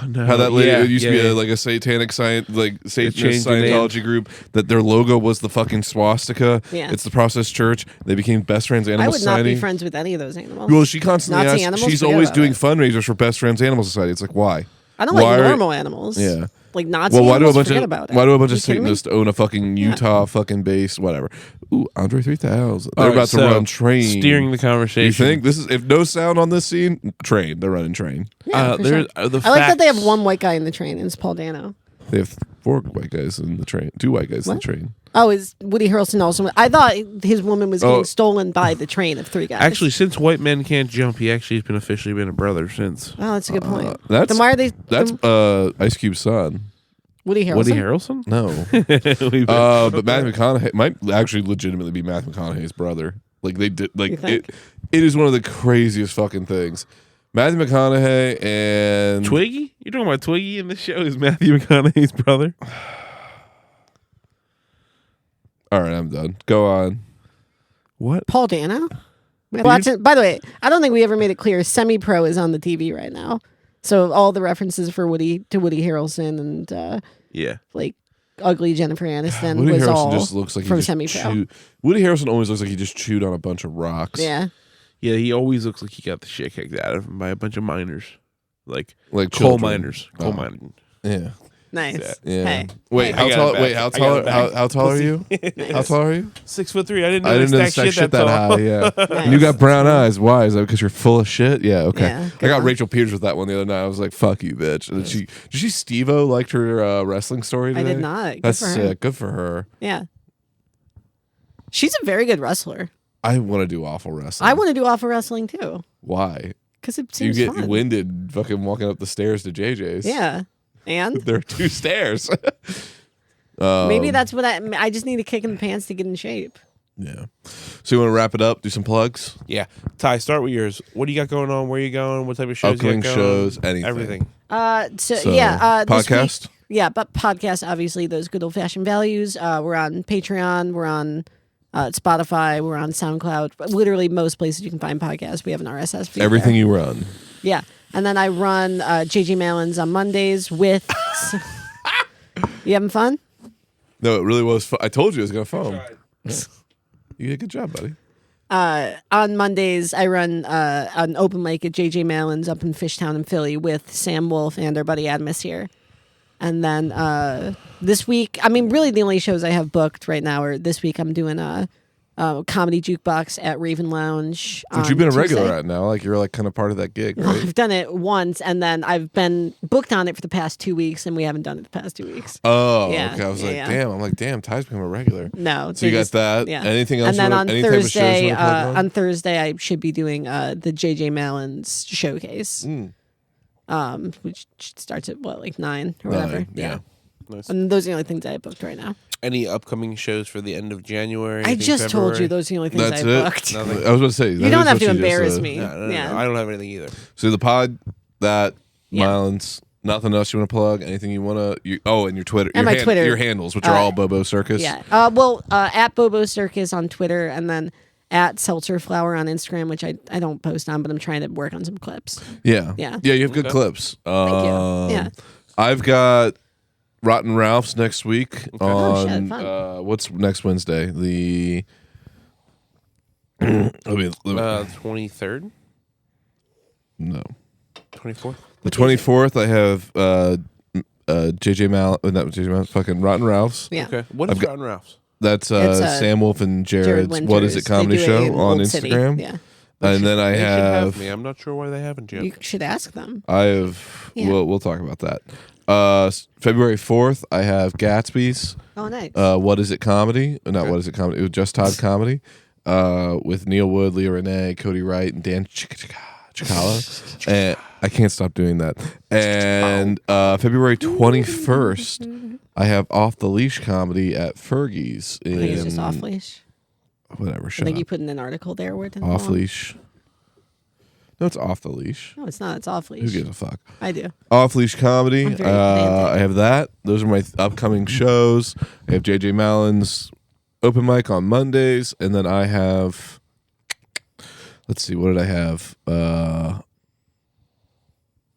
No. How that lady, Yeah, it used to be yeah. like a satanic Satanist changed the name. Scientology group, that their logo was the fucking swastika. Yeah. It's the Process Church. They became Best Friends Animal I would not Society. be friends with any of those animals. Well, she constantly Nazi asks, animals? she's Forget always about doing it. fundraisers for Best Friends Animal Society. It's like, why? I don't like normal animals. Yeah. Like Nazi animals, forget about it. Why do a bunch of You kidding me? Satanists own a fucking Utah fucking base? Whatever. Ooh, Andre 3000. They're All right, about to so, run train. Steering the conversation. You think this is if no sound on this scene? Train. They're running train. Yeah, for sure. I like that they have one white guy in the train, and it's Paul Dano. They have 4 white guys in the train. 2 white guys in the train. Oh, is Woody Harrelson also? I thought his woman was getting stolen by the train of 3 guys. Actually, since white men can't jump, he actually has been officially been a brother since. Oh, that's a good point. That's then why are they? That's Ice Cube's son. Woody Harrelson. Woody Harrelson? No. But Matthew McConaughey might actually legitimately be Matthew McConaughey's brother. Like they did. Like it is one of the craziest fucking things. Matthew McConaughey and Twiggy? You're talking about Twiggy in the show is Matthew McConaughey's brother? All right, I'm done. Go on. What? Paul Dano? By the way, I don't think we ever made it clear. Semi-Pro is on the TV right now. So all the references for Woody Harrelson and like ugly Jennifer Aniston Woody was Harrelson all just looks like from he Semi-Pro. Woody Harrelson always looks like he just chewed on a bunch of rocks. Yeah. Yeah, he always looks like he got the shit kicked out of him by a bunch of miners. Like coal children. miners. Coal miners. Yeah. Nice. Yeah. Hey. Wait, how tall? How tall are you? How tall are you? 6'3". I didn't know the stack shit that high. Yeah. Nice. And you got brown eyes. Why? Is that because you're full of shit? Yeah. Okay. Yeah, I got one. Rachel Peters with that one the other night. I was like, "Fuck you, bitch." And then did she Steve-O liked her wrestling story today? I did not. Good That's for her. sick. Good for her. Yeah. She's a very good wrestler. I want to do awful wrestling. I want to do awful wrestling too. Why? Because it You seems get fun. winded fucking walking up the stairs to JJ's. Yeah. And There are 2 stairs. maybe that's what I just need a kick in the pants to get in shape. Yeah. So you want to wrap it up? Do some plugs? Yeah. Ty, start with yours. What do you got going on? Where are you going? What type of shows Upcoming you got shows, going? anything. Everything. So So, yeah, this podcast? week- yeah, but podcast, obviously, those good old fashioned values. We're on Patreon. We're on Spotify. We're on SoundCloud. Literally most places you can find podcasts. We have an RSS feed. Everything there. you run. Yeah, and then I run JJ Malins on Mondays with. You having fun? No, it really was fun. I told you it was going to foam. Yeah. You did a good job, buddy. On Mondays, I run an open mic at JJ Malins up in Fishtown in Philly with Sam Wolf and our buddy Adomas here. And then this week, I mean, really the only shows I have booked right now are this week I'm doing a comedy jukebox at Raven Lounge. Which you've been a regular Tuesday. at now. Like you're like kind of part of that gig, right? I've done it once, and then I've been booked on it for the past 2 weeks, and we haven't done it the past 2 weeks. Oh, Yeah, okay. I was yeah, like, yeah. damn. I'm like, damn, Ty's become a regular. No. So you got that. Yeah. Anything else? And then on any type of shows you Thursday, wanna plug on Thursday, I should be doing the JJ Malins showcase, which starts at like 9 or whatever. 9, yeah. Nice. And those are the only things I have booked right now. Any upcoming shows for the end of January? I anything just told you February? those are the only things That's I it. booked. Nothing. I was going to say. You don't have to embarrass me. No, Yeah. I don't have anything either. So the pod, that, Yeah. Mylands, nothing else you want to plug? Anything you want to? And your Twitter. And your my Twitter. Your handles, which are all Bobo Circus. Yeah. At Bobo Circus on Twitter, and then at Seltzer Flower on Instagram, which I don't post on, but I'm trying to work on some clips. Yeah. Yeah. Yeah, you have good clips. Thank you. Yeah. I've got Rotten Ralph's next week Oh, shit, on fun. what's next Wednesday? The let me 23rd, no. 24th. The 24th I have JJ Mal not JJ Mal fucking Rotten Ralph's. Yeah. Okay. What is Rotten Ralph's? That's It's, Sam Wolf and Jared's Winters. What Is It They comedy do it show in on Old City. Instagram. Yeah. And then I They should have me. I'm not sure why they haven't yet. You should ask them. I have Yeah. we'll talk about that. February 4th I have Gatsby's Oh, nice. What Is It comedy? Not What Is It comedy. It was Just Todd comedy with Neil Wood, Leah Renee, Cody Wright, and Dan Chikala. And I can't stop doing that. And February 21st, I have Off the Leash comedy at Fergie's I think it's in just off leash. whatever. I Shut think up. you put in an article there where it didn't Off belong. Leash. No, it's Off the Leash. No, it's not. It's off Who leash. gives a fuck? I do. Off Leash comedy. I'm very pedantic. I have that. Those are my upcoming shows. I have JJ Malins open mic on Mondays, and then I have. Let's see, what did I have?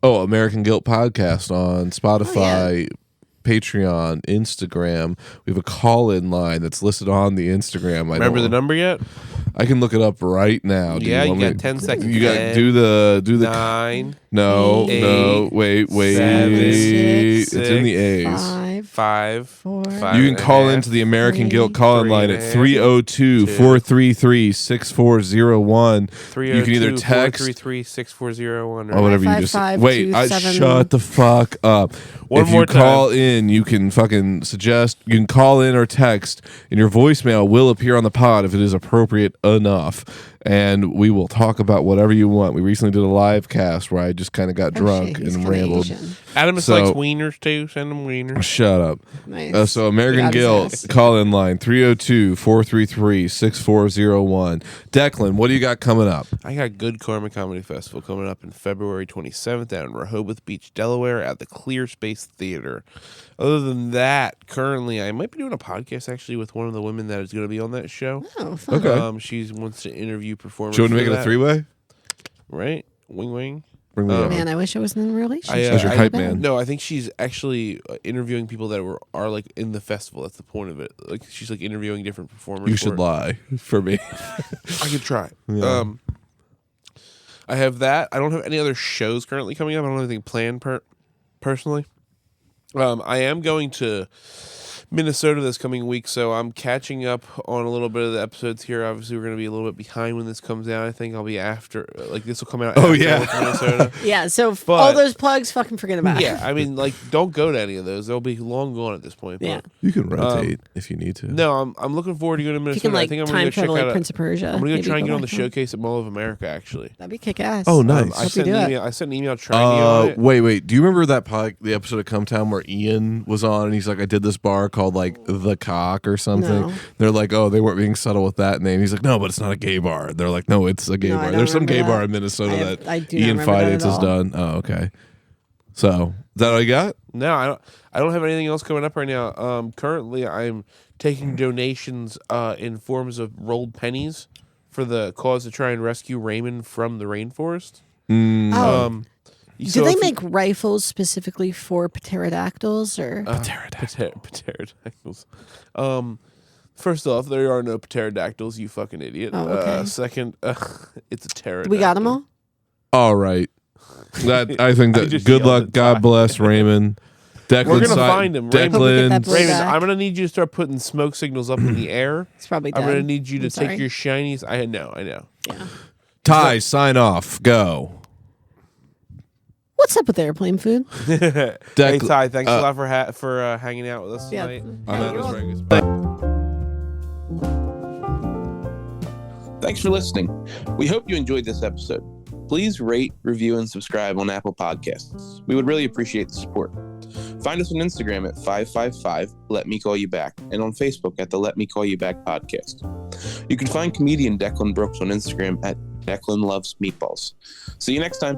American Guilt podcast on Spotify, Patreon, Instagram. We have a call-in line that's listed on the Instagram. Remember the number yet? I can look it up right now. Do Yeah, you want me got 10 seconds. You got do the 9. No, eight, no, wait. 7, It's in the A's. 5, 4. You can call into the American Guild call-in line at 302-433-6401. You can either text 303-6401 or whatever you just wait. Shut the fuck up. If you call in, you can fucking suggest. You can call in or text, and your voicemail will appear on the pod if it is appropriate enough. And we will talk about whatever you want. We recently did a live cast where I just kind of got drunk and rambled. Adomas likes wieners too. Send them wieners. Shut up. Nice. So American Guild call-in line 302-433-6401. Declan, what do you got coming up? I got Good Karma Comedy Festival coming up in February 27th down in Rehoboth Beach, Delaware at the Clear Space Theater. Other than that, currently I might be doing a podcast actually with one of the women that is going to be on that show. Oh, fun. Okay. She wants to interview performers. Do you want to make it a three-way? Right? Wing. Bring me Man, I wish I was in a relationship. As your hype man. No, I think she's actually interviewing people that are like in the festival. That's the point of it. Like she's like interviewing different performers. You should lie for me. I could try. Yeah. I have that. I don't have any other shows currently coming up. I don't have anything planned personally. I am going to Minnesota this coming week, so I'm catching up on a little bit of the episodes here. Obviously, we're going to be a little bit behind when this comes out. I think I'll be after, like, this will come out. Oh, after yeah. Minnesota. Yeah, so all those plugs, fucking forget about it. Yeah, I mean, like, don't go to any of those. They'll be long gone at this point. Yeah. But, You can rotate if you need to. no, I'm looking forward to going to You Minnesota. can, like, I think I'm time going to check travel out like Prince of Persia. I'm going to Maybe try and go get on the back home. showcase at Mall of America, actually. That'd be kick-ass. Oh, nice. I sent an email trying to get on it. Wait. Do you remember that the episode of Come Town where Ian was on and he's like, I did this bar called like The Cock or something? No. They're like, oh, they weren't being subtle with that name. He's like, no, but it's not a gay bar. They're like, no, it's a gay No, I bar. don't There's some remember gay that. bar in Minnesota I that do not Ian remember that Finance at has all. done. Oh, okay. So, is that all you got? No, I don't have anything else coming up right now. Currently, I'm taking donations in forms of rolled pennies for the cause to try and rescue Raymond from the rainforest. Oh. So Do they if you- make rifles specifically for pterodactyls or? Pterodactyls. First off, there are no pterodactyls, you fucking idiot. Oh, okay. Second, it's a pterodactyl. We got them all? All right. I think I that just good yelled luck. at God Ty. bless Raymond. Declan We're gonna find him. Hope we get that Declan. boy Raymond, back. I'm gonna need you to start putting smoke signals up in the air. It's probably dead. I'm gonna need you to I'm take sorry. your shinies. I know. Yeah. Ty, sign off. Go. What's up with airplane food? Hey Ty, thanks a lot for hanging out with us Yeah. tonight. I'm Yeah, Adomas you're Wareikis. Thanks for listening. We hope you enjoyed this episode. Please rate, review, and subscribe on Apple Podcasts. We would really appreciate the support. Find us on Instagram at 555 Let Me Call You Back and on Facebook at the Let Me Call You Back podcast. You can find comedian Declan Brooks on Instagram at Declan Loves Meatballs. See you next time.